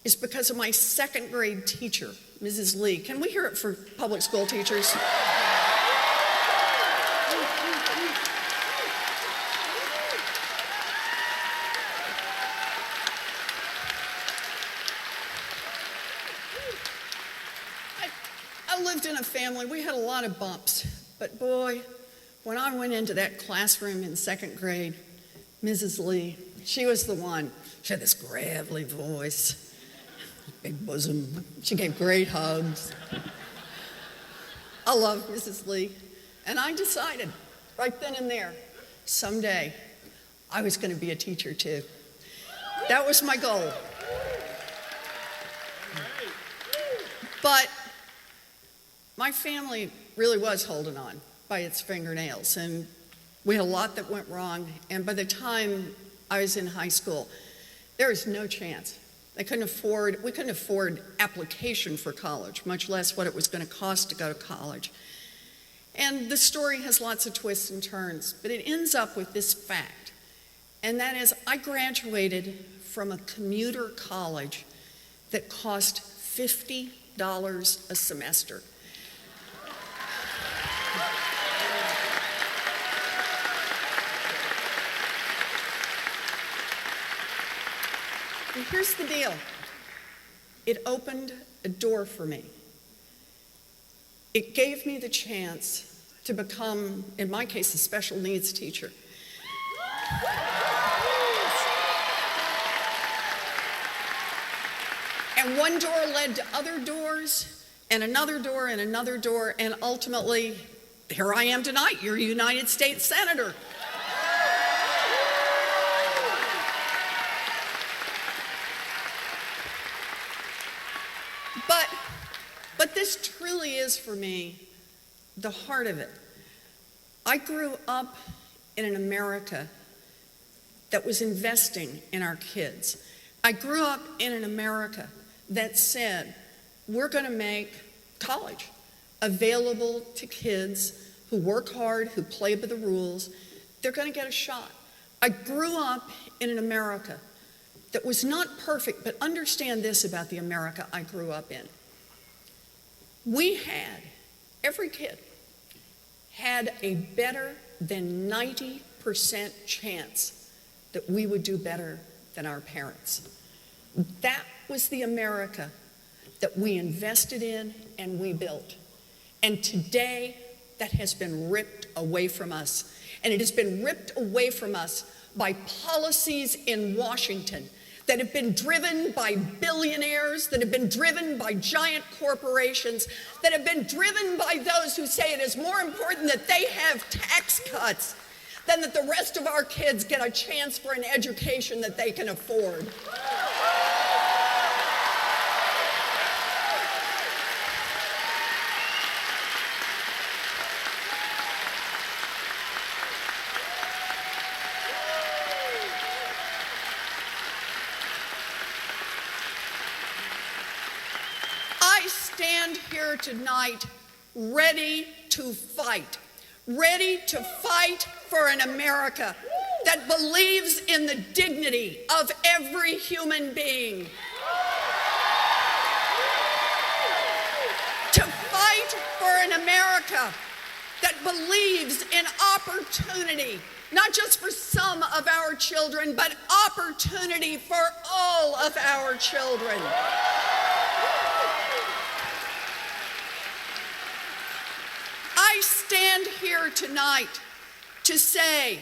is because of my second grade teacher, Mrs. Lee. Can we hear it for public school teachers? I lived in a family, we had a lot of bumps, but boy, when I went into that classroom in second grade, Mrs. Lee, she was the one. She had this gravelly voice, big bosom. She gave great hugs. I loved Mrs. Lee. And I decided right then and there, someday, I was going to be a teacher too. That was my goal. But my family really was holding on by its fingernails, and we had a lot that went wrong. And by the time I was in high school, there was no chance. We couldn't afford application for college, much less what it was going to cost to go to college. And the story has lots of twists and turns, but it ends up with this fact, and that is I graduated from a commuter college that cost $50 a semester. And here's the deal. It opened a door for me. It gave me the chance to become, in my case, a special needs teacher. And one door led to other doors, and another door, and another door, and ultimately, here I am tonight, you're a United States Senator. But this truly is, for me, the heart of it. I grew up in an America that was investing in our kids. I grew up in an America that said, we're going to make college available to kids who work hard, who play by the rules. They're going to get a shot. I grew up in an America that was not perfect, but understand this about the America I grew up in. We had, every kid had a better than 90% chance that we would do better than our parents. That was the America that we invested in and we built. And today, that has been ripped away from us. And it has been ripped away from us by policies in Washington that have been driven by billionaires, that have been driven by giant corporations, that have been driven by those who say it is more important that they have tax cuts than that the rest of our kids get a chance for an education that they can afford. I stand here tonight ready to fight for an America that believes in the dignity of every human being. To fight for an America that believes in opportunity, not just for some of our children, but opportunity for all of our children. I stand here tonight to say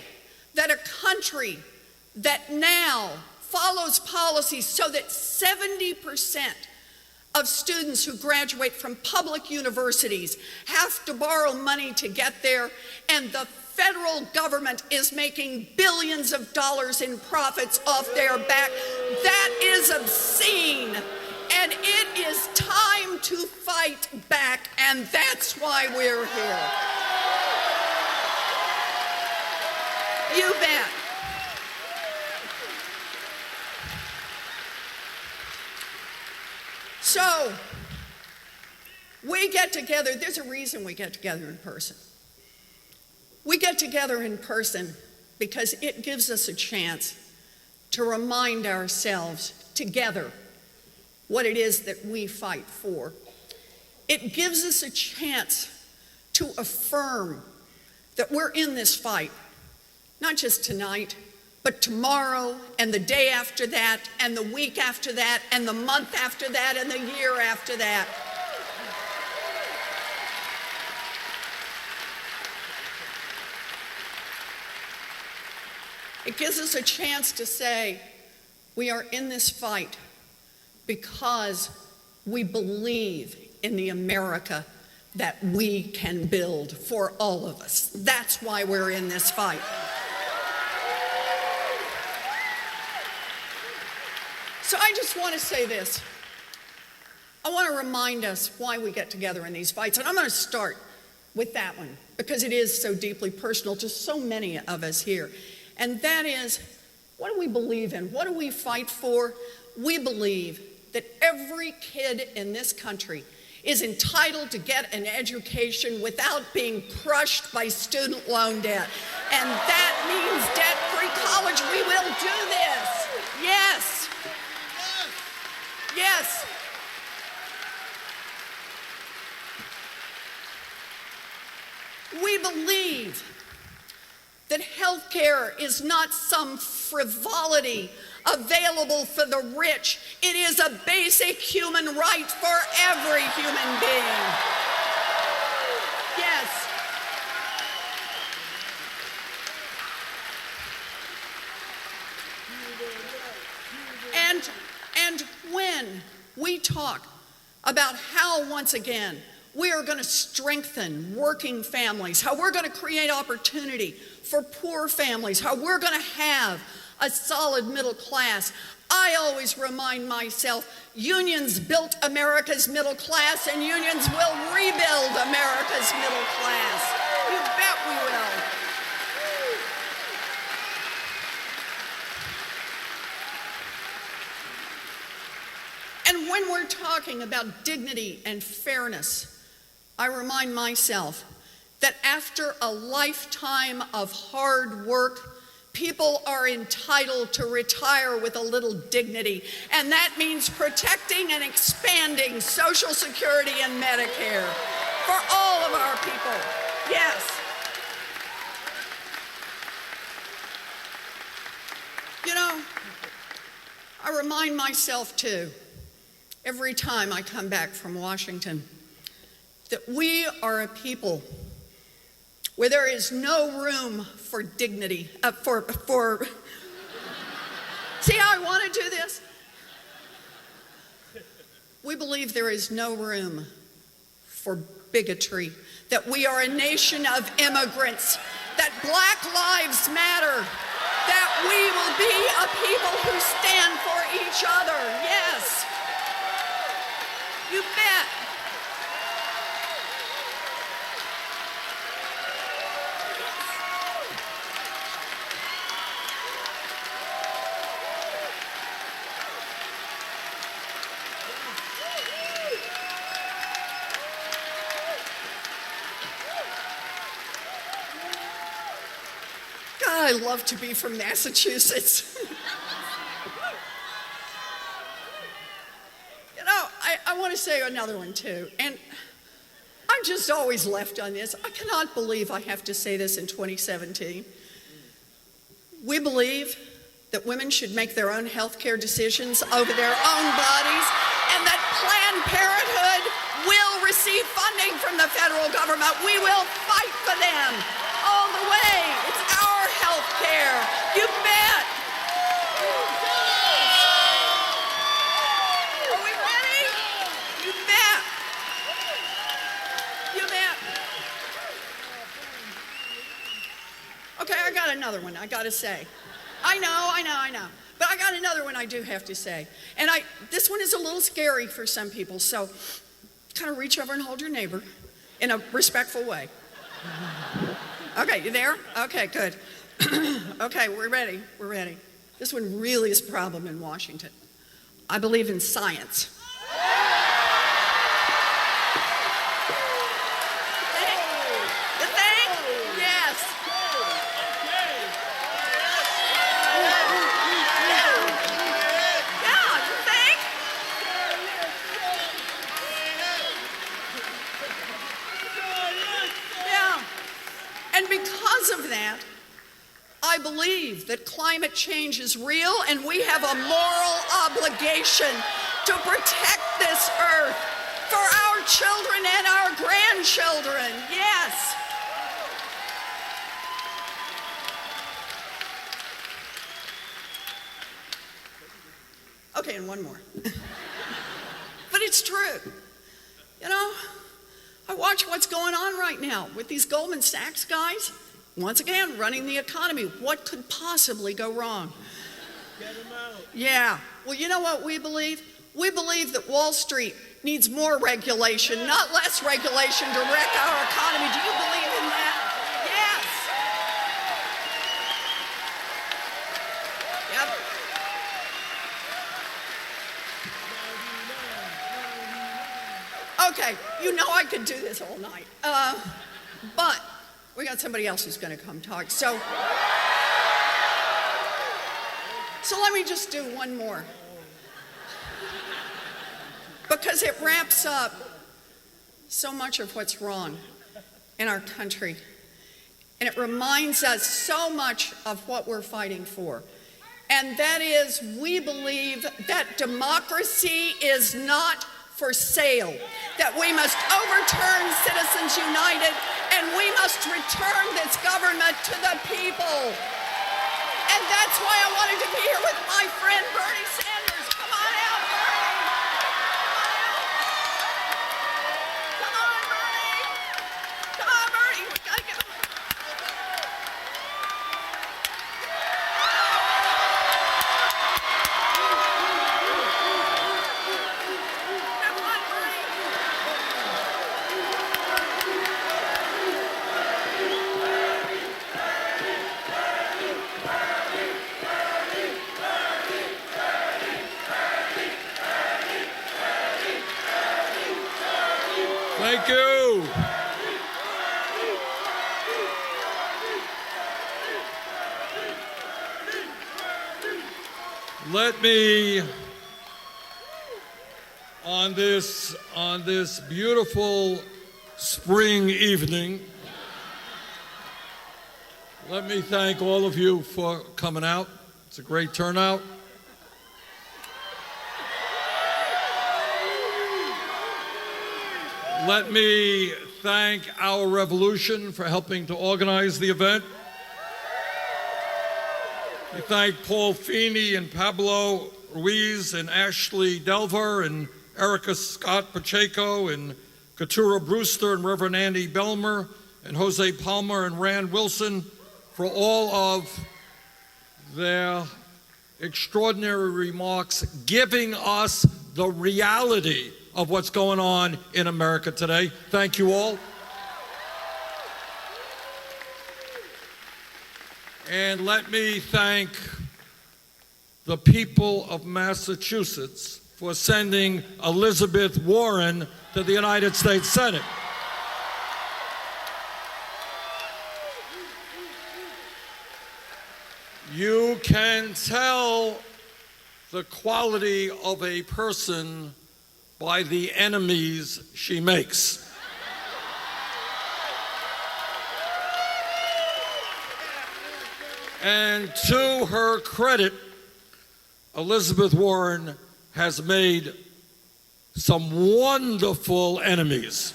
that a country that now follows policies so that 70% of students who graduate from public universities have to borrow money to get there, and the federal government is making billions of dollars in profits off their back, that is obscene. And it is time to fight back, and that's why we're here. You bet. So, we get together. There's a reason we get together in person. We get together in person because it gives us a chance to remind ourselves together what it is that we fight for. It gives us a chance to affirm that we're in this fight, not just tonight, but tomorrow and the day after that and the week after that and the month after that and the year after that. It gives us a chance to say, We are in this fight because we believe in the America that we can build for all of us. That's why we're in this fight. So I just want to say this. I want to remind us why we get together in these fights. And I'm going to start with that one because it is so deeply personal to so many of us here. And that is, what do we believe in? What do we fight for? We believe that every kid in this country is entitled to get an education without being crushed by student loan debt. And that means debt-free college. We will do this. Yes. Yes. We believe that health care is not some frivolity available for the rich. It is a basic human right for every human being. Yes. And when we talk about how, once again, we are going to strengthen working families, how we're going to create opportunity for poor families, how we're going to have a solid middle class, I always remind myself, unions built America's middle class and unions will rebuild America's middle class. You bet we will. And when we're talking about dignity and fairness, I remind myself that after a lifetime of hard work, people are entitled to retire with a little dignity, and that means protecting and expanding Social Security and Medicare for all of our people. Yes. You know, I remind myself too, every time I come back from Washington, that we are a people where there is no room for dignity, see how I want to do this? We believe there is no room for bigotry, that we are a nation of immigrants, that Black lives matter, that we will be a people who stand for each other. Yes. You bet. God, I love to be from Massachusetts. You know, I want to say another one too, and I'm just always left on this. I cannot believe I have to say this in 2017. We believe that women should make their own health care decisions over their own bodies, and that Planned Parenthood will receive funding from the federal government. We will fight for them all the way. It's our health care. You bet. Are we ready? You bet. You bet. Okay, I got another one I gotta say. I know. But I got another one I do have to say. And this one is a little scary for some people, so kind of reach over and hold your neighbor in a respectful way. Okay, you there? Okay, good. Okay, we're ready. This one really is a problem in Washington. I believe in science. You think? Yes. Yeah, you think? Yeah. And because of that, I believe that climate change is real and we have a moral obligation to protect this earth for our children and our grandchildren. Yes. in one more. But it's true. You know, I watch what's going on right now with these Goldman Sachs guys, once again, running the economy. What could possibly go wrong? Get them out. Yeah. Well, you know what we believe? We believe that Wall Street needs more regulation, not less regulation to wreck our economy. Do you believe in that? Yes. Yep. Okay, you know I could do this all night. But we got somebody else who's going to come talk. So let me just do one more. Because it wraps up so much of what's wrong in our country. And it reminds us so much of what we're fighting for. And that is, we believe that democracy is not for sale, that we must overturn Citizens United and we must return this government to the people. And that's why I wanted to be here with my friend Bernie Sanders. Come on out, Bernie. Come on, Bernie. Come on, Bernie. We gotta get him. Thank you. Let me, on this beautiful spring evening, let me thank all of you for coming out. It's a great turnout. Let me thank Our Revolution for helping to organize the event. We thank Paul Feeney and Pablo Ruiz and Ashley Delver and Erica Scott Pacheco and Katura Brewster and Reverend Andy Belmer and Jose Palmer and Rand Wilson for all of their extraordinary remarks, giving us the reality of what's going on in America today. Thank you all. And let me thank the people of Massachusetts for sending Elizabeth Warren to the United States Senate. You can tell the quality of a person by the enemies she makes. And to her credit, Elizabeth Warren has made some wonderful enemies.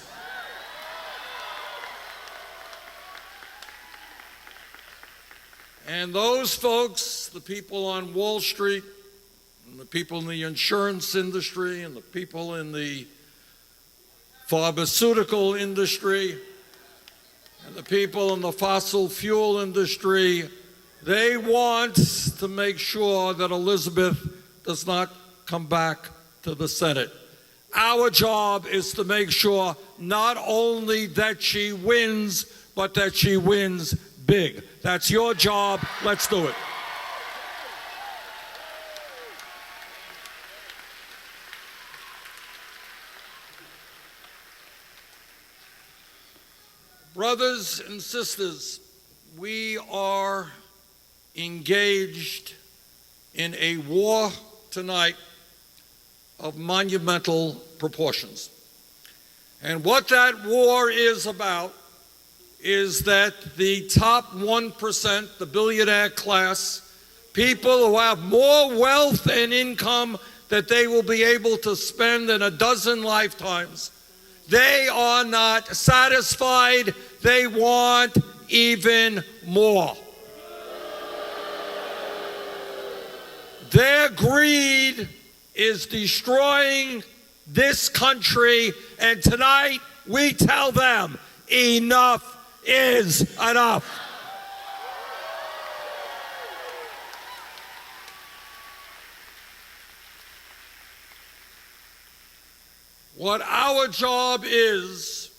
And those folks, the people on Wall Street, and the people in the insurance industry, and the people in the pharmaceutical industry, and the people in the fossil fuel industry, they want to make sure that Elizabeth does not come back to the Senate. Our job is to make sure not only that she wins, but that she wins big. That's your job. Let's do it. Brothers and sisters, we are engaged in a war tonight of monumental proportions. And what that war is about is that the top 1%, the billionaire class, people who have more wealth and income that they will be able to spend in a dozen lifetimes, they are not satisfied. They want even more. Their greed is destroying this country, and tonight we tell them enough is enough. What our job is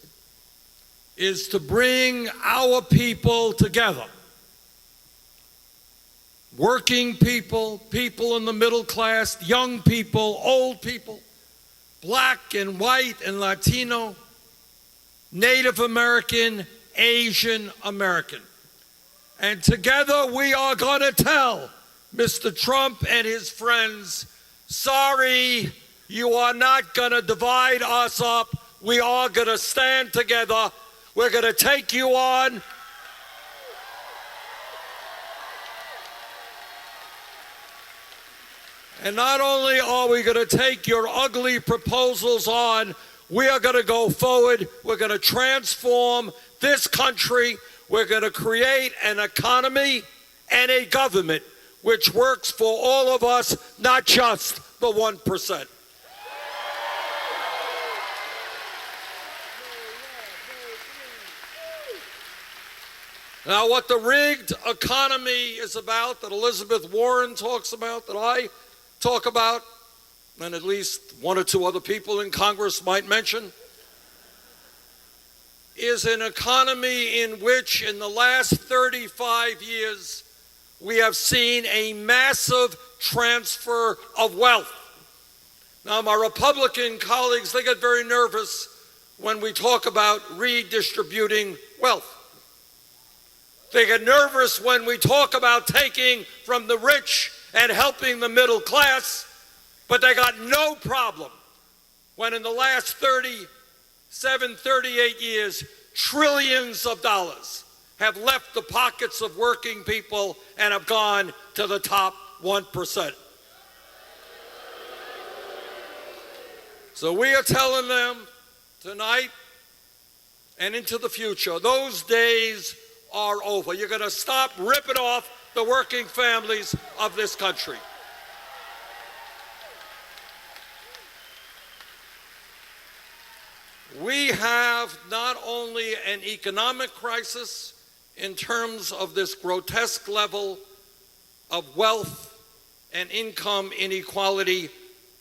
to bring our people together. Working people, people in the middle class, young people, old people, black and white and Latino, Native American, Asian American. And together we are going to tell Mr. Trump and his friends, sorry, you are not going to divide us up. We are going to stand together. We're going to take you on. And not only are we going to take your ugly proposals on, we are going to go forward. We're going to transform this country. We're going to create an economy and a government which works for all of us, not just the 1%. Now, what the rigged economy is about, that Elizabeth Warren talks about, that I talk about, and at least one or two other people in Congress might mention, is an economy in which in the last 35 years we have seen a massive transfer of wealth. Now, my Republican colleagues, they get very nervous when we talk about redistributing wealth. They get nervous when we talk about taking from the rich and helping the middle class, but they got no problem when in the last 37, 38 years, trillions of dollars have left the pockets of working people and have gone to the top 1%. So we are telling them tonight and into the future, those days are over. You're going to stop ripping off the working families of this country. We have not only an economic crisis in terms of this grotesque level of wealth and income inequality,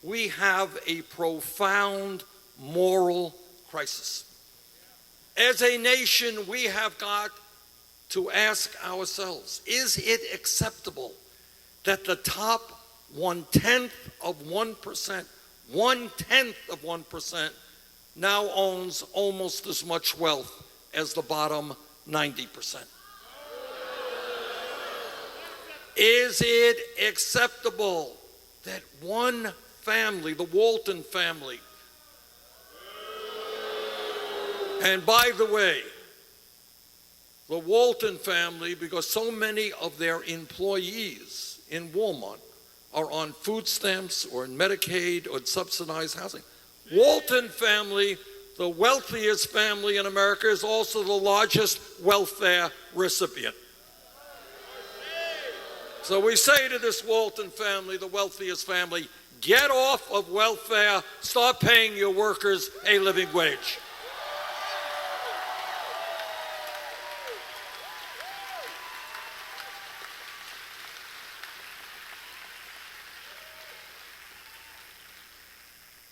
we have a profound moral crisis. As a nation, we have got to ask ourselves, is it acceptable that the top 1/10 of 1%, 1/10 of 1%, now owns almost as much wealth as the bottom 90%? Is it acceptable that one family, the Walton family, and by the way, the Walton family, because so many of their employees in Walmart are on food stamps or in Medicaid or subsidized housing. Walton family, the wealthiest family in America, is also the largest welfare recipient. So we say to this Walton family, the wealthiest family, get off of welfare, start paying your workers a living wage.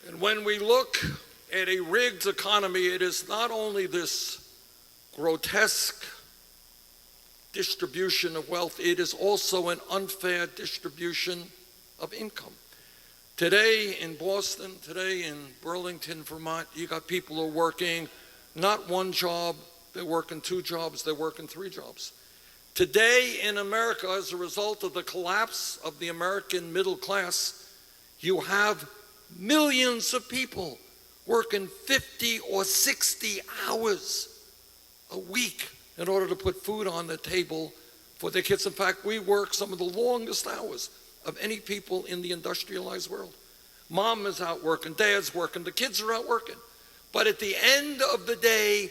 And when we look at a rigged economy, it is not only this grotesque distribution of wealth, it is also an unfair distribution of income. Today in Boston, today in Burlington, Vermont, you got people who are working not one job, they're working 2 jobs, they're working 3 jobs. Today in America, as a result of the collapse of the American middle class, you have millions of people working 50 or 60 hours a week in order to put food on the table for their kids. In fact, we work some of the longest hours of any people in the industrialized world. Mom is out working, dad's working, the kids are out working. But at the end of the day,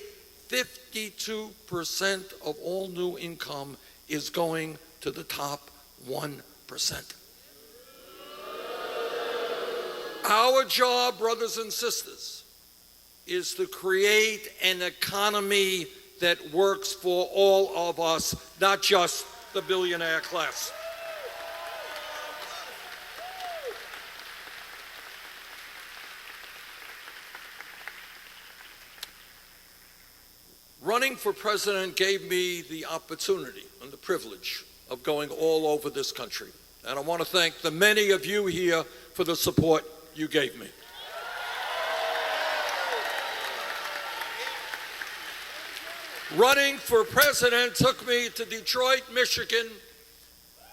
52% of all new income is going to the top 1%. Our job, brothers and sisters, is to create an economy that works for all of us, not just the billionaire class. Running for president gave me the opportunity and the privilege of going all over this country. And I want to thank the many of you here for the support you gave me. Running for president took me to Detroit, Michigan,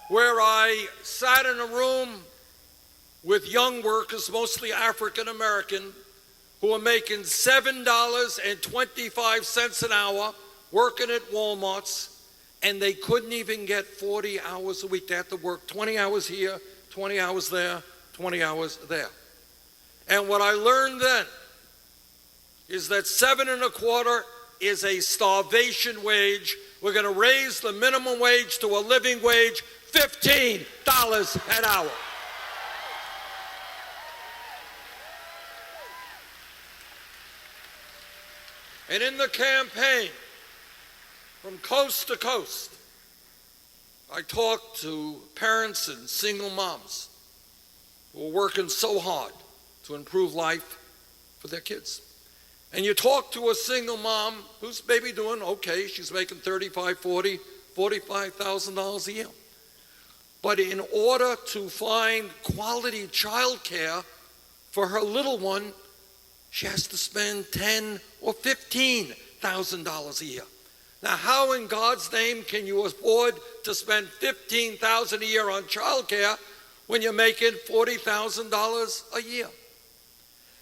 where I sat in a room with young workers, mostly African American, who were making $7.25 an hour, working at Walmart's, and they couldn't even get 40 hours a week. They had to work 20 hours here, 20 hours there, 20 hours there. And what I learned then is that 7.25 is a starvation wage. We're going to raise the minimum wage to a living wage, $15 an hour. And in the campaign, from coast to coast, I talked to parents and single moms who are working so hard to improve life for their kids. And you talk to a single mom who's maybe doing okay. She's making $35,000, $40,000, $45,000 a year. But in order to find quality child care for her little one, she has to spend $10,000 or $15,000 a year. Now, how in God's name can you afford to spend $15,000 a year on child care when you're making $40,000 a year?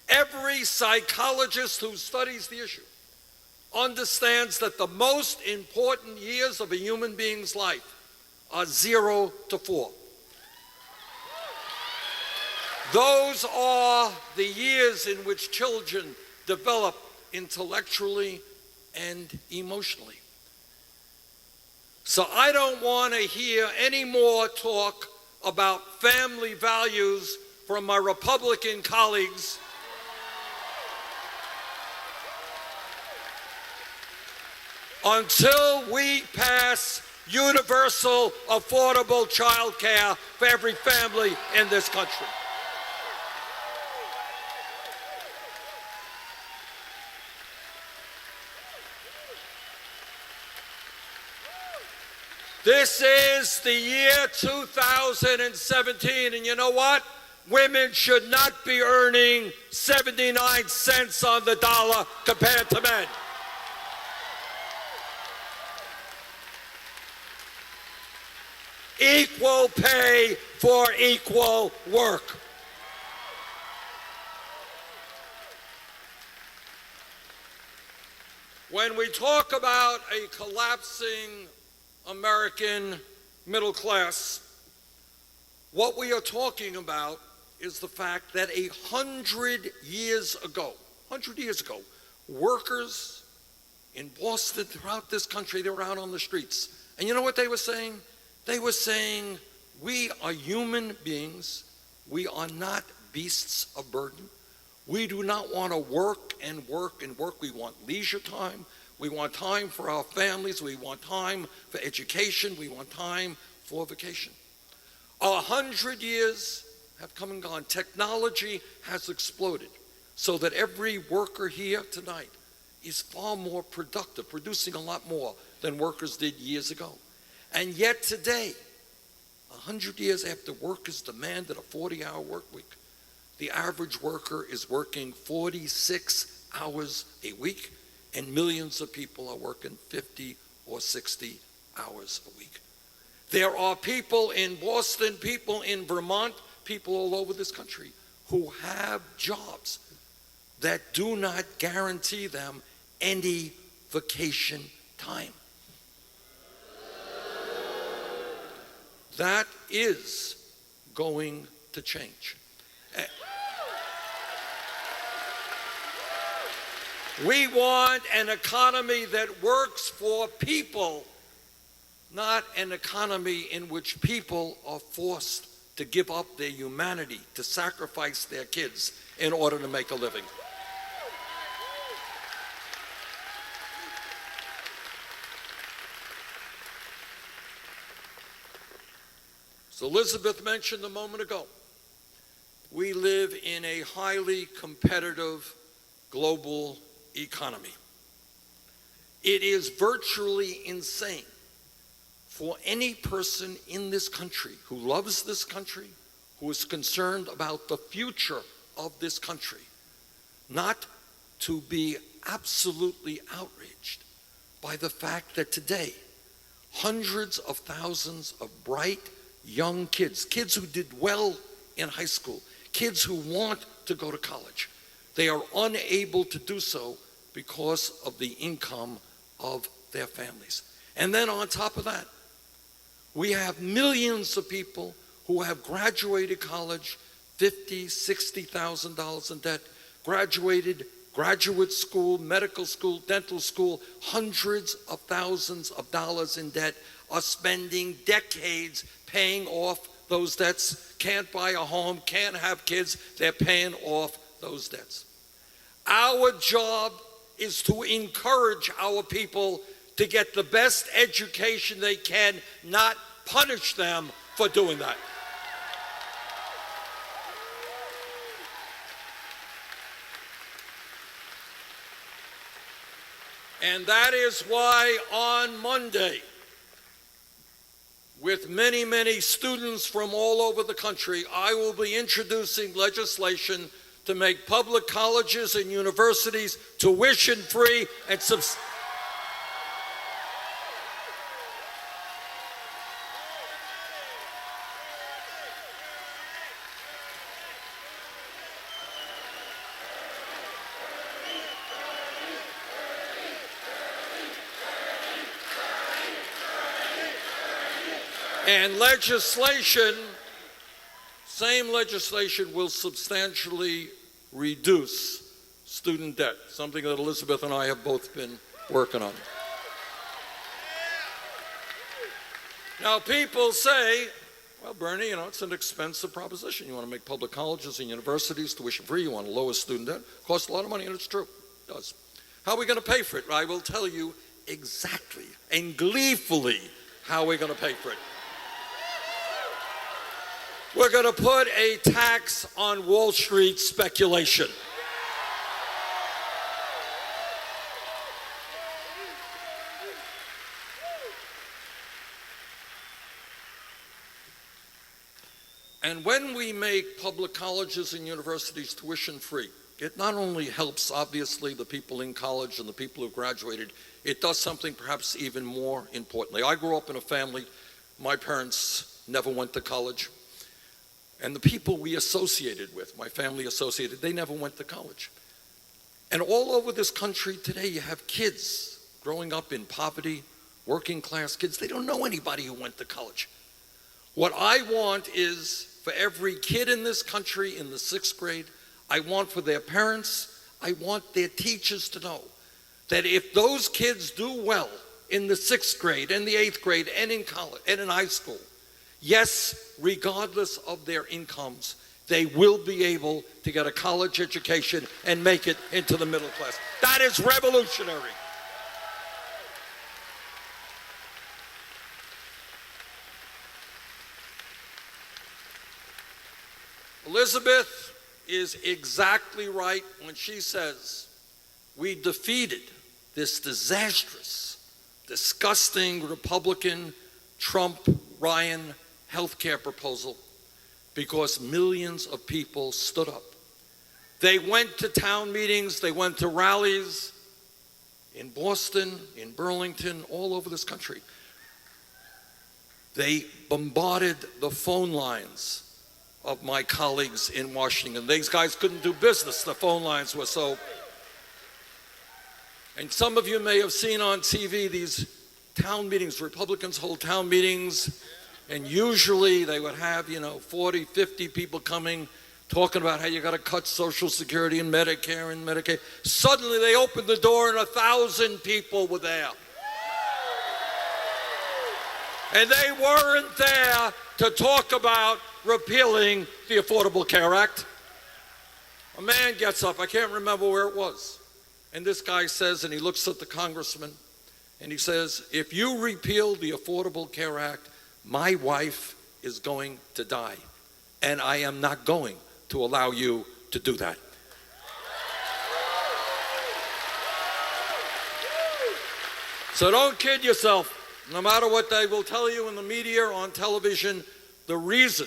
Every psychologist who studies the issue understands that the most important years of a human being's life are 0 to 4. Those are the years in which children develop intellectually and emotionally. So I don't want to hear any more talk about family values from my Republican colleagues. Until we pass universal, affordable child care for every family in this country. This is the year 2017, and you know what? Women should not be earning 79 cents on the dollar compared to men. Equal pay for equal work. When we talk about a collapsing American middle class, what we are talking about is the fact that 100 years ago, workers in Boston, throughout this country, they were out on the streets. And you know what they were saying? They were saying, we are human beings. We are not beasts of burden. We do not want to work and work and work. We want leisure time. We want time for our families. We want time for education. We want time for vacation. 100 years have come and gone. Technology has exploded so that every worker here tonight is far more productive, producing a lot more than workers did years ago. And yet today, 100 years after workers demanded a 40-hour work week, the average worker is working 46 hours a week, and millions of people are working 50 or 60 hours a week. There are people in Boston, people in Vermont, people all over this country who have jobs that do not guarantee them any vacation time. That is going to change. We want an economy that works for people, not an economy in which people are forced to to give up their humanity, to sacrifice their kids in order to make a living. As Elizabeth mentioned a moment ago, we live in a highly competitive global economy. It is virtually insane for any person in this country who loves this country, who is concerned about the future of this country, not to be absolutely outraged by the fact that today, hundreds of thousands of bright young kids, kids who did well in high school, kids who want to go to college, they are unable to do so because of the income of their families. And then on top of that, we have millions of people who have graduated college, $50,000, $60,000 in debt, graduated graduate school, medical school, dental school, hundreds of thousands of dollars in debt, are spending decades paying off those debts, can't buy a home, can't have kids, they're paying off those debts. Our job is to encourage our people to get the best education they can, not punish them for doing that. And that is why on Monday, with many, many students from all over the country, I will be introducing legislation to make public colleges and universities tuition-free and and legislation, same legislation will substantially reduce student debt, something that Elizabeth and I have both been working on. Now people say, well, Bernie, you know, it's an expensive proposition. You want to make public colleges and universities tuition free, you want to lower student debt. It costs a lot of money, and it's true, it does. How are we going to pay for it? I will tell you exactly and gleefully how we're going to pay for it. We're going to put a tax on Wall Street speculation. And when we make public colleges and universities tuition free, it not only helps, obviously, the people in college and the people who graduated, it does something perhaps even more importantly. I grew up in a family, my parents never went to college. And the people we associated with, my family associated, they never went to college. And all over this country today, you have kids growing up in poverty, working class kids. They don't know anybody who went to college. What I want is for every kid in this country in the 6th grade, I want for their parents, I want their teachers to know that if those kids do well in the 6th grade and the 8th grade and in college and in high school, yes, regardless of their incomes, they will be able to get a college education and make it into the middle class. That is revolutionary. Elizabeth is exactly right when she says we defeated this disastrous, disgusting Republican, Trump, Ryan healthcare proposal because millions of people stood up. They went to town meetings, they went to rallies in Boston, in Burlington, all over this country. They bombarded the phone lines of my colleagues in Washington. These guys couldn't do business, the phone lines were so. And some of you may have seen on TV these town meetings, Republicans hold town meetings, and usually they would have, 40, 50 people coming, talking about how you got to cut Social Security and Medicare and Medicaid. Suddenly they opened the door and 1,000 people were there. And they weren't there to talk about repealing the Affordable Care Act. A man gets up, I can't remember where it was, and this guy says, and he looks at the congressman, and he says, if you repeal the Affordable Care Act, my wife is going to die, and I am not going to allow you to do that. So don't kid yourself. No matter what they will tell you in the media or on television, the reason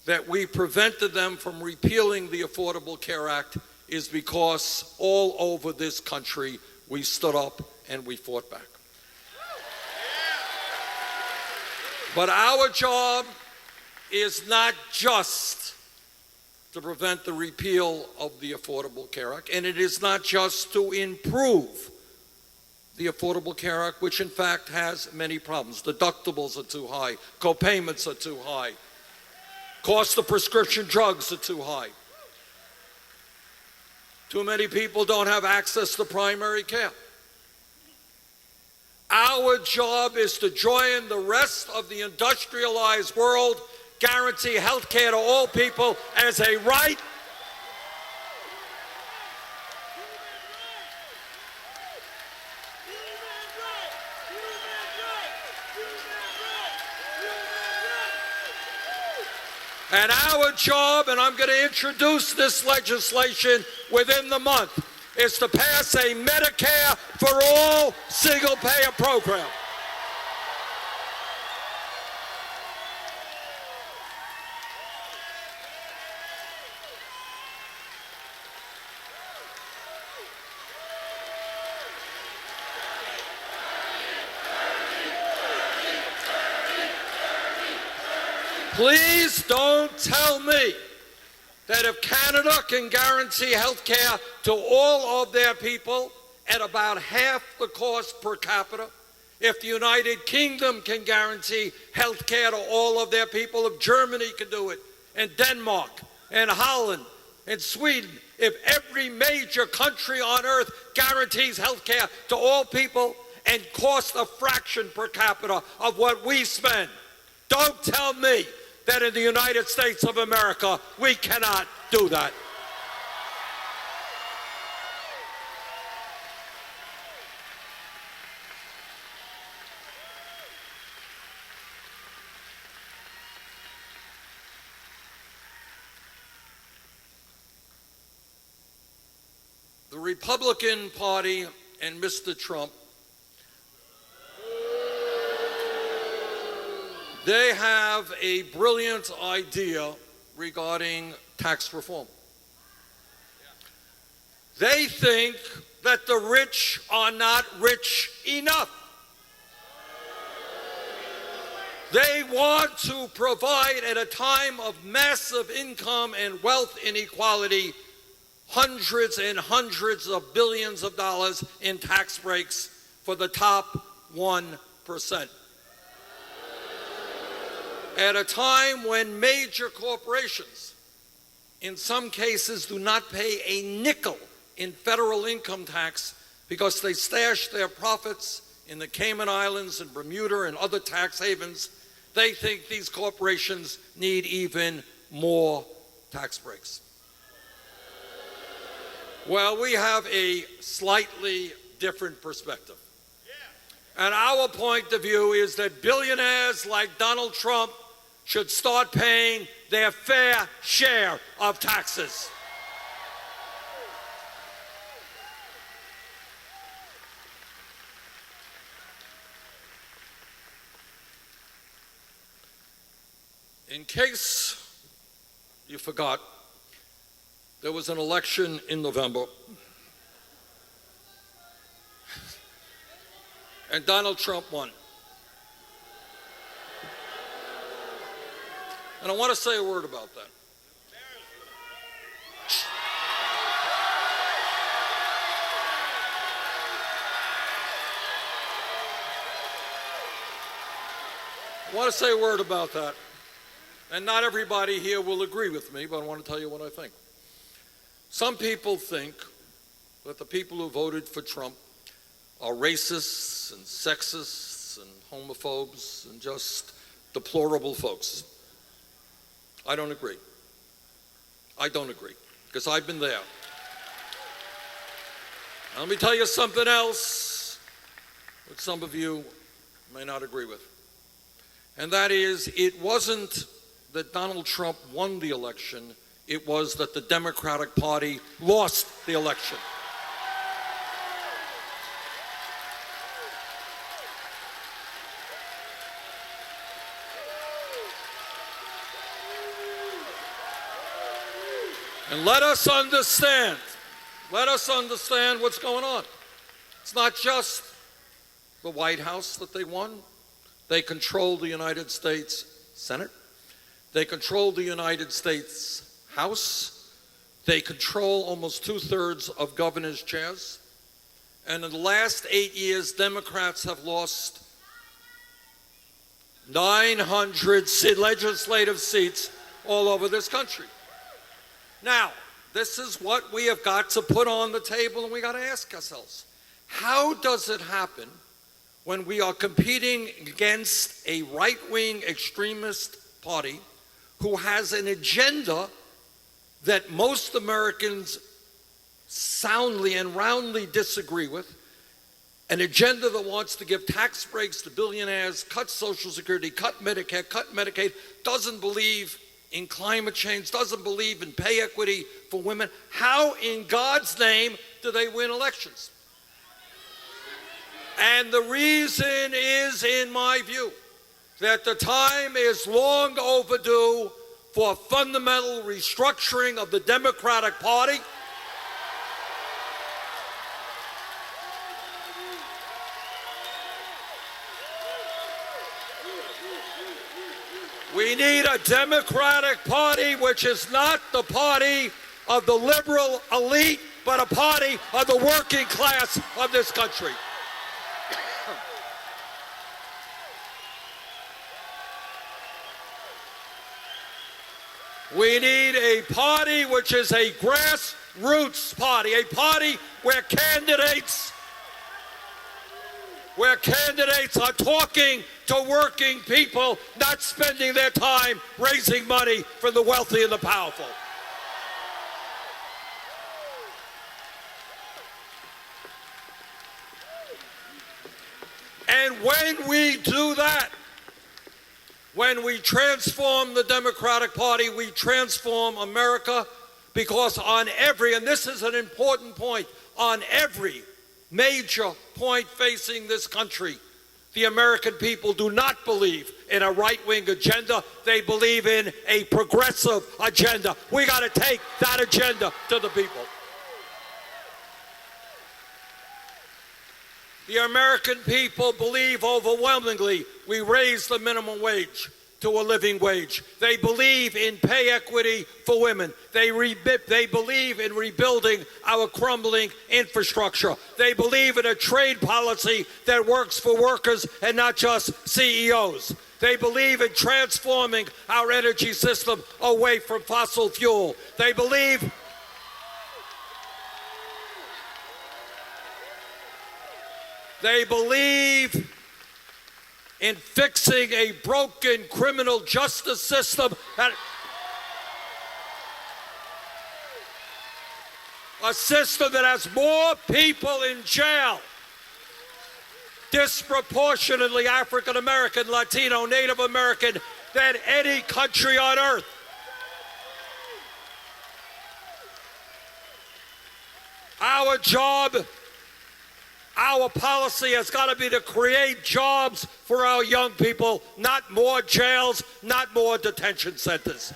that we prevented them from repealing the Affordable Care Act is because all over this country we stood up and we fought back. But our job is not just to prevent the repeal of the Affordable Care Act, and it is not just to improve the Affordable Care Act, which in fact has many problems. Deductibles are too high, co-payments are too high, cost of prescription drugs are too high. Too many people don't have access to primary care. Our job is to join the rest of the industrialized world, guarantee health care to all people as a right. And our job, and I'm going to introduce this legislation within the month, is to pass a Medicare for all single-payer program. Please don't tell me that if Canada can guarantee health care to all of their people at about half the cost per capita, if the United Kingdom can guarantee health care to all of their people, if Germany can do it, and Denmark, and Holland, and Sweden, if every major country on earth guarantees health care to all people and costs a fraction per capita of what we spend, don't tell me that in the United States of America, we cannot do that. The Republican Party and Mr. Trump, they have a brilliant idea regarding tax reform. They think that the rich are not rich enough. They want to provide, at a time of massive income and wealth inequality, hundreds and hundreds of billions of dollars in tax breaks for the top 1%. At a time when major corporations, in some cases, do not pay a nickel in federal income tax because they stash their profits in the Cayman Islands and Bermuda and other tax havens, they think these corporations need even more tax breaks. Well, we have a slightly different perspective. And our point of view is that billionaires like Donald Trump should start paying their fair share of taxes. In case you forgot, there was an election in November, and Donald Trump won. And I want to say a word about that. I want to say a word about that. And not everybody here will agree with me, but I want to tell you what I think. Some people think that the people who voted for Trump are racists and sexists and homophobes and just deplorable folks. I don't agree. I don't agree, because I've been there. Now, let me tell you something else which some of you may not agree with. And that is, it wasn't that Donald Trump won the election, it was that the Democratic Party lost the election. And let us understand what's going on. It's not just the White House that they won. They control the United States Senate. They control the United States House. They control almost 2/3 of governors' chairs. And in the last 8 years, Democrats have lost 900 legislative seats all over this country. Now, this is what we have got to put on the table, and we got to ask ourselves, how does it happen when we are competing against a right-wing extremist party who has an agenda that most Americans soundly and roundly disagree with, an agenda that wants to give tax breaks to billionaires, cut Social Security, cut Medicare, cut Medicaid, doesn't believe in climate change, doesn't believe in pay equity for women? How in God's name do they win elections? And the reason is, in my view, that the time is long overdue for fundamental restructuring of the Democratic Party. We need a Democratic Party which is not the party of the liberal elite, but a party of the working class of this country. We need a party which is a grassroots party, a party where candidates are talking to working people, not spending their time raising money for the wealthy and the powerful. And when we do that, when we transform the Democratic Party, we transform America, because on every, and this is an important point, on every major point facing this country, the American people do not believe in a right-wing agenda. They believe in a progressive agenda. We got to take that agenda to the people. The American people believe overwhelmingly we raise the minimum wage to a living wage. They believe in pay equity for women. They believe in rebuilding our crumbling infrastructure. They believe in a trade policy that works for workers and not just CEOs. They believe in transforming our energy system away from fossil fuel. They believe in fixing a broken criminal justice system, a system that has more people in jail, disproportionately African American, Latino, Native American, than any country on earth. Our job, our policy has got to be to create jobs for our young people, not more jails, not more detention centers.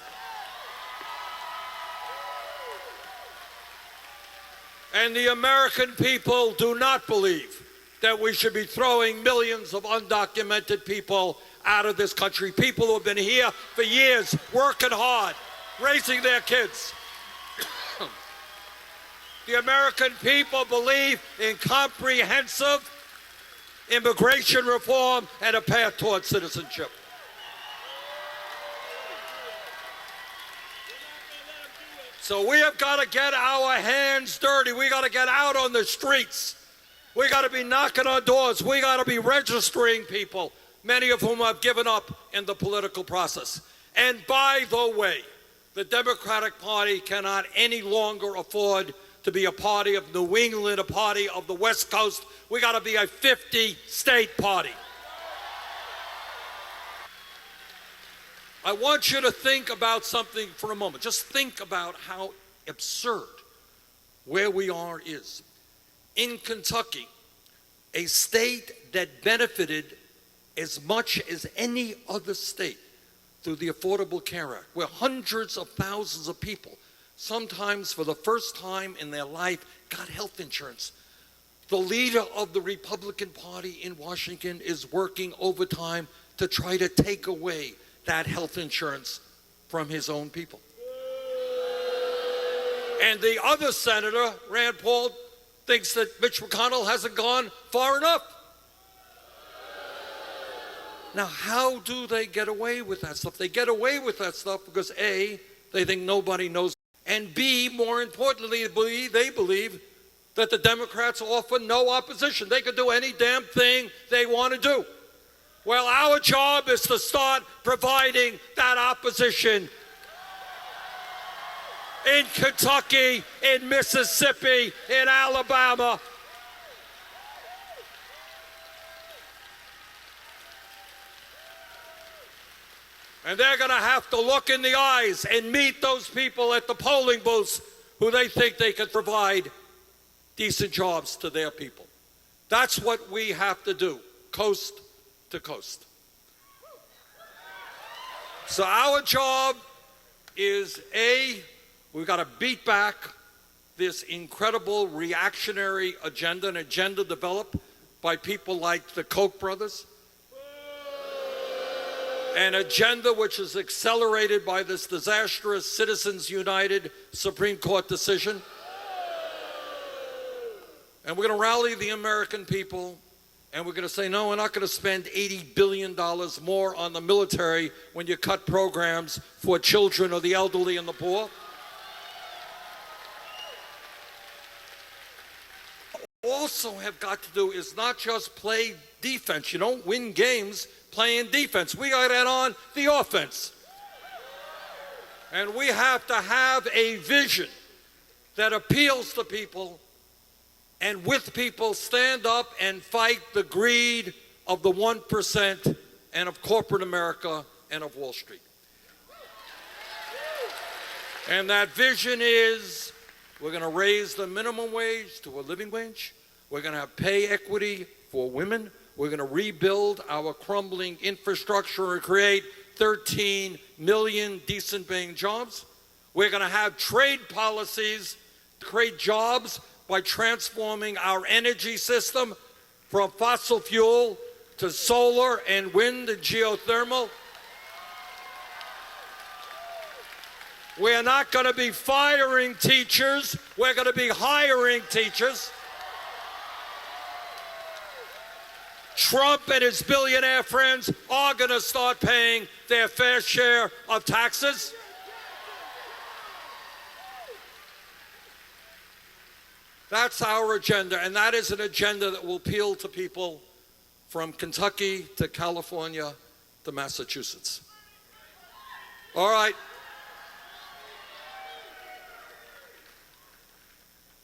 And the American people do not believe that we should be throwing millions of undocumented people out of this country. People who have been here for years, working hard, raising their kids. The American people believe in comprehensive immigration reform and a path towards citizenship. So we have got to get our hands dirty. We got to get out on the streets. We got to be knocking on doors. We got to be registering people, many of whom have given up in the political process. And by the way, the Democratic Party cannot any longer afford to be a party of New England, a party of the West Coast. We got to be a 50-state party. I want you to think about something for a moment. Just think about how absurd where we are is. In Kentucky, a state that benefited as much as any other state through the Affordable Care Act, where hundreds of thousands of people, sometimes for the first time in their life, got health insurance. The leader of the Republican Party in Washington is working overtime to try to take away that health insurance from his own people. And the other senator, Rand Paul, thinks that Mitch McConnell hasn't gone far enough. Now, how do they get away with that stuff? They get away with that stuff because A, they think nobody knows, and B, more importantly, they believe that the Democrats offer no opposition. They could do any damn thing they want to do. Well, our job is to start providing that opposition in Kentucky, in Mississippi, in Alabama. And they're going to have to look in the eyes and meet those people at the polling booths who they think they can provide decent jobs to their people. That's what we have to do, coast to coast. So our job is, A, we've got to beat back this incredible reactionary agenda, an agenda developed by people like the Koch brothers, an agenda which is accelerated by this disastrous Citizens United Supreme Court decision. And we're going to rally the American people, and we're going to say, no, we're not going to spend $80 billion more on the military when you cut programs for children or the elderly and the poor. Also have got to do is not just play defense. You don't win games playing defense. We got to get on the offense. And we have to have a vision that appeals to people, and with people stand up and fight the greed of the 1% and of corporate America and of Wall Street. And that vision is, we're going to raise the minimum wage to a living wage. We're going to have pay equity for women. We're going to rebuild our crumbling infrastructure and create 13 million decent paying jobs. We're going to have trade policies to create jobs by transforming our energy system from fossil fuel to solar and wind and geothermal. We're not going to be firing teachers. We're going to be hiring teachers. Trump and his billionaire friends are going to start paying their fair share of taxes. That's our agenda, and that is an agenda that will appeal to people from Kentucky to California to Massachusetts. All right.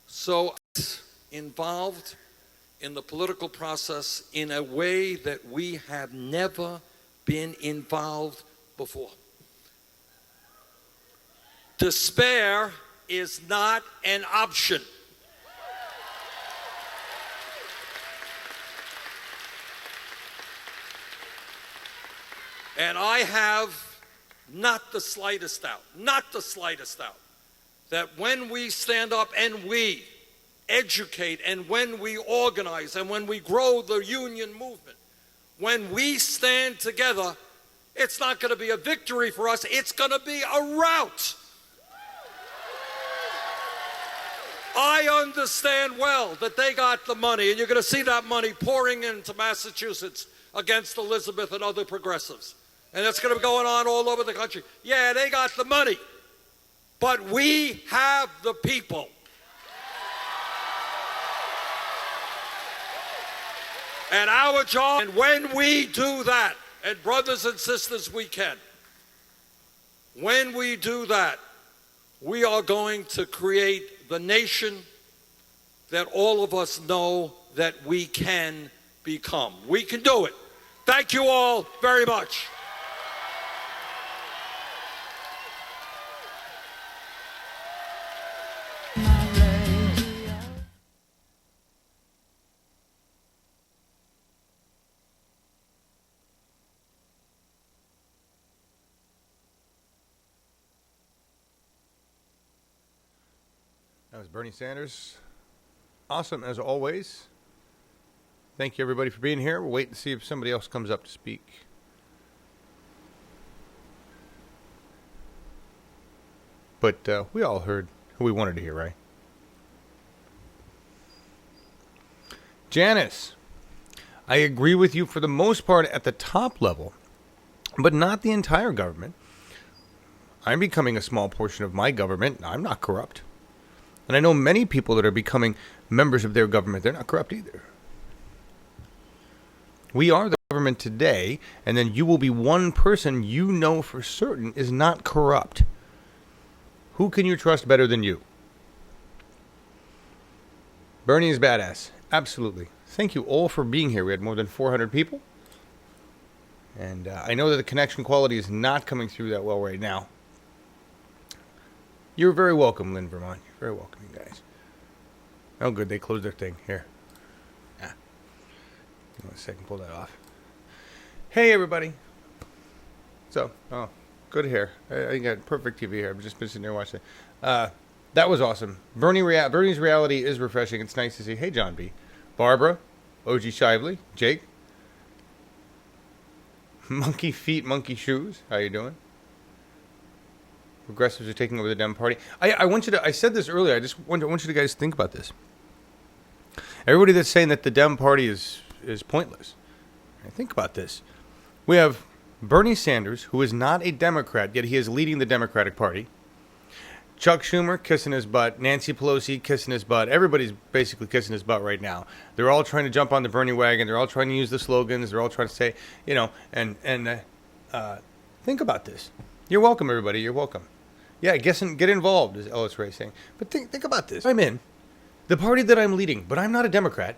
So, involved in the political process in a way that we have never been involved before. Despair is not an option. And I have not the slightest doubt, that when we stand up and we educate, and when we organize, and when we grow the union movement, when we stand together, it's not going to be a victory for us, it's going to be a rout. I understand well that they got the money, and you're going to see that money pouring into Massachusetts against Elizabeth and other progressives. And that's going to be going on all over the country. Yeah, they got the money, but we have the people. And our job, and when we do that, and brothers and sisters, we can, When we do that, we are going to create the nation that all of us know that we can become. We can do it. Thank you all very much. That was Bernie Sanders. Awesome as always. Thank you everybody for being here. We'll wait and see if somebody else comes up to speak. But we all heard who we wanted to hear, right? Janice, I agree with you for the most part at the top level, but not the entire government. I'm becoming a small portion of my government. I'm not corrupt. And I know many people that are becoming members of their government. They're not corrupt either. We are the government today, and then you will be one person you know for certain is not corrupt. Who can you trust better than you? Bernie is badass. Absolutely. Thank you all for being here. We had more than 400 people. And I know that the connection quality is not coming through that well right now. You're very welcome, Lynn, Vermont. You're very welcome, you guys. Oh, good. They closed their thing. Here. Ah. Give me 1 second. Pull that off. Hey, everybody. So, oh, good hair. I got perfect TV here. I've just been sitting there watching it. That was awesome. Bernie's reality is refreshing. It's nice to see. Hey, John B. Barbara. OG Shively. Jake. Monkey feet, monkey shoes. How you doing? Progressives are taking over the Dem Party. I want you to. I said this earlier. I just want you to guys think about this. Everybody that's saying that the Dem Party is pointless. Think about this. We have Bernie Sanders, who is not a Democrat, yet he is leading the Democratic Party. Chuck Schumer kissing his butt. Nancy Pelosi kissing his butt. Everybody's basically kissing his butt right now. They're all trying to jump on the Bernie wagon. They're all trying to use the slogans. They're all trying to say, you know, and think about this. You're welcome, everybody. You're welcome. Yeah, get involved, as Ellis Ray saying. But think about this. I'm in the party that I'm leading, but I'm not a Democrat.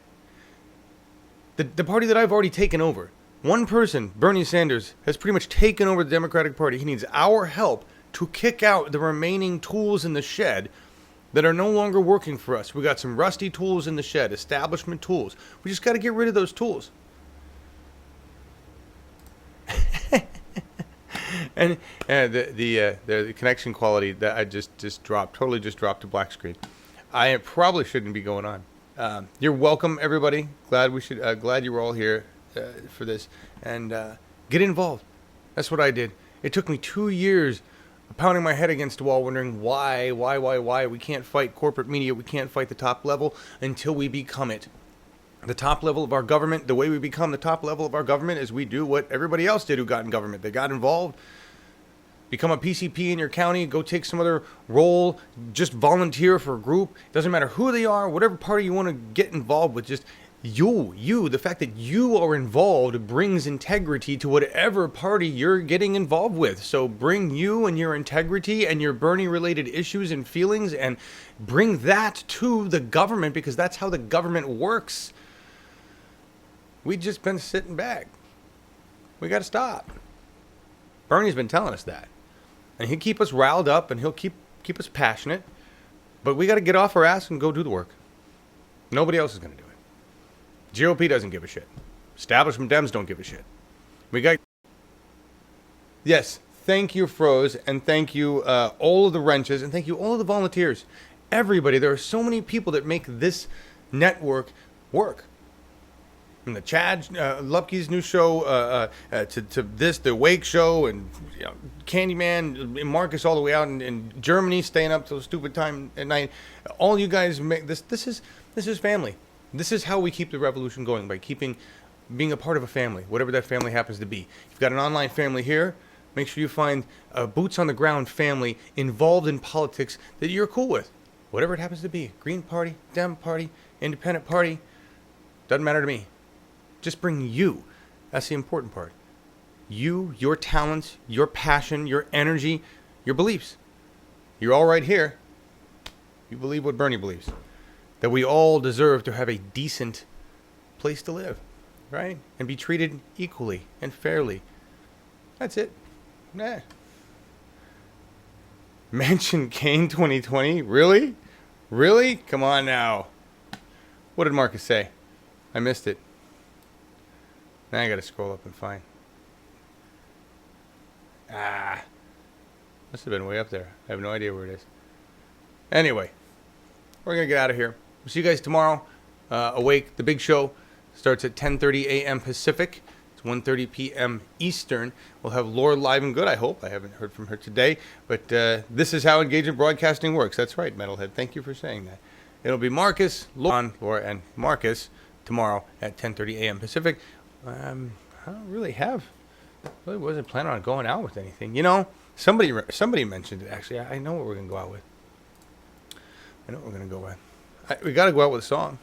The party that I've already taken over. One person, Bernie Sanders, has pretty much taken over the Democratic Party. He needs our help to kick out the remaining tools in the shed that are no longer working for us. We got some rusty tools in the shed, establishment tools. We just got to get rid of those tools. And the connection quality that I just dropped, totally just dropped to black screen. I probably shouldn't be going on. You're welcome, everybody. Glad you were all here for this, and get involved. That's what I did. It took me 2 years pounding my head against the wall, wondering why we can't fight corporate media, we can't fight the top level until we become it. The top level of our government, the way we become the top level of our government is we do what everybody else did who got in government. They got involved, become a PCP in your county, go take some other role, just volunteer for a group. Doesn't matter who they are, whatever party you want to get involved with, just the fact that you are involved brings integrity to whatever party you're getting involved with. So bring you and your integrity and your Bernie-related issues and feelings and bring that to the government, because that's how the government works. We've just been sitting back. We got to stop. Bernie's been telling us that. And he'll keep us riled up and he'll keep us passionate. But we got to get off our ass and go do the work. Nobody else is going to do it. GOP doesn't give a shit. Establishment Dems don't give a shit. Yes, thank you, Froze, and thank you all of the wrenches, and thank you all of the volunteers. Everybody, there are so many people that make this network work. From the Chad Lupke's new show to this, the Wake show, and Candyman, and Marcus all the way out in Germany, staying up till stupid time at night. All you guys make this. This is family. This is how we keep the revolution going, by being a part of a family, whatever that family happens to be. You've got an online family here. Make sure you find a boots on the ground family involved in politics that you're cool with, whatever it happens to be. Green Party, Dem Party, Independent Party, doesn't matter to me. Just bring you. That's the important part. You, your talents, your passion, your energy, your beliefs. You're all right here. You believe what Bernie believes. That we all deserve to have a decent place to live, right? And be treated equally and fairly. That's it. Nah. Mention Kane 2020? Really? Really? Come on now. What did Marcus say? I missed it. Now I gotta scroll up and find. Must have been way up there. I have no idea where it is. Anyway, we're gonna get out of here. We'll see you guys tomorrow. Awake, the big show starts at 10:30 a.m. Pacific. It's 1:30 p.m. Eastern. We'll have Laura live and good, I hope. I haven't heard from her today. But this is how engagement broadcasting works. That's right, Metalhead. Thank you for saying that. It'll be Marcus, Laura, and Marcus tomorrow at 10:30 a.m. Pacific. I don't really really wasn't planning on going out with anything. You know, somebody mentioned it, actually. I know what we're going to go out with. We got to go out with a song.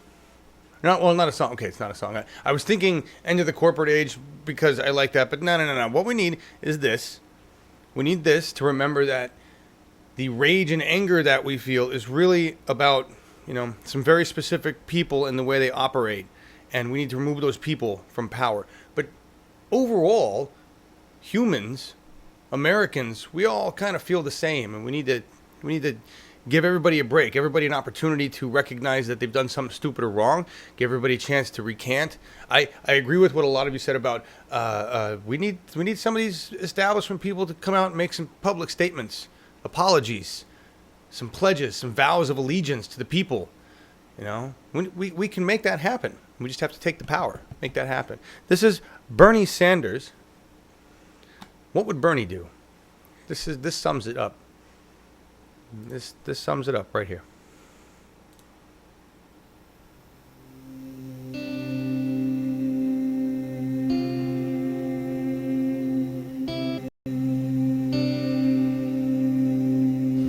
Not a song. Okay, it's not a song. I was thinking End of the Corporate Age because I like that, but no. What we need is this. We need this to remember that the rage and anger that we feel is really about, some very specific people and the way they operate, and we need to remove those people from power. But overall, humans, Americans, we all kind of feel the same, and we need to give everybody a break, everybody an opportunity to recognize that they've done something stupid or wrong, give everybody a chance to recant. I agree with what a lot of you said about we need some of these establishment people to come out and make some public statements, apologies, some pledges, some vows of allegiance to the people. We can make that happen. We just have to take the power, make that happen. This is Bernie Sanders. What would Bernie do? This sums it up. This sums it up right here.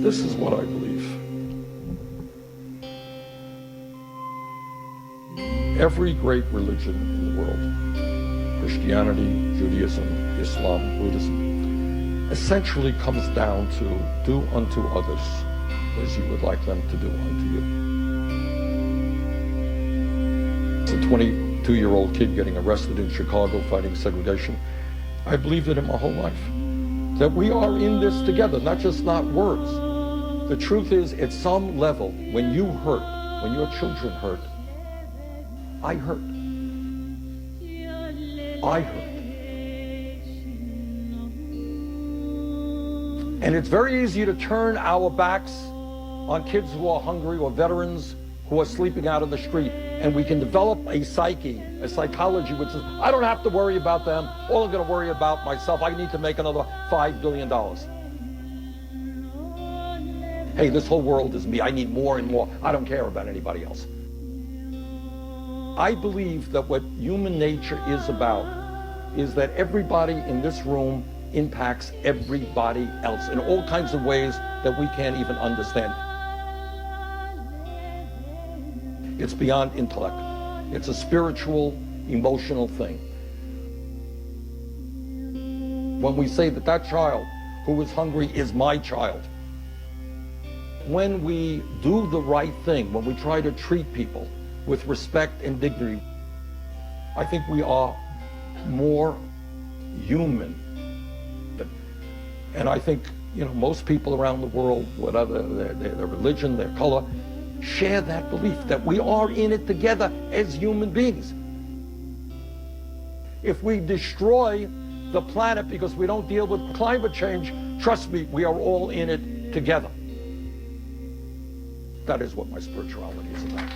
This is what I believe. Every great religion in the world, Christianity, Judaism, Islam, Buddhism, essentially comes down to do unto others as you would like them to do unto you. As a 22-year-old kid getting arrested in Chicago fighting segregation, I believed it in my whole life. That we are in this together, not words. The truth is, at some level, when you hurt, when your children hurt, I hurt. I hurt. And it's very easy to turn our backs on kids who are hungry or veterans who are sleeping out in the street. And we can develop a psyche, a psychology which says, I don't have to worry about them. All I'm going to worry about myself. I need to make another $5 billion. Hey, this whole world is me. I need more and more. I don't care about anybody else. I believe that what human nature is about is that everybody in this room impacts everybody else in all kinds of ways that we can't even understand. It's beyond intellect. It's a spiritual, emotional thing. When we say that that child who is hungry is my child, when we do the right thing, when we try to treat people with respect and dignity, I think we are more human. And I think, most people around the world, whatever their religion, their color, share that belief that we are in it together as human beings. If we destroy the planet because we don't deal with climate change, trust me, we are all in it together. That is what my spirituality is about.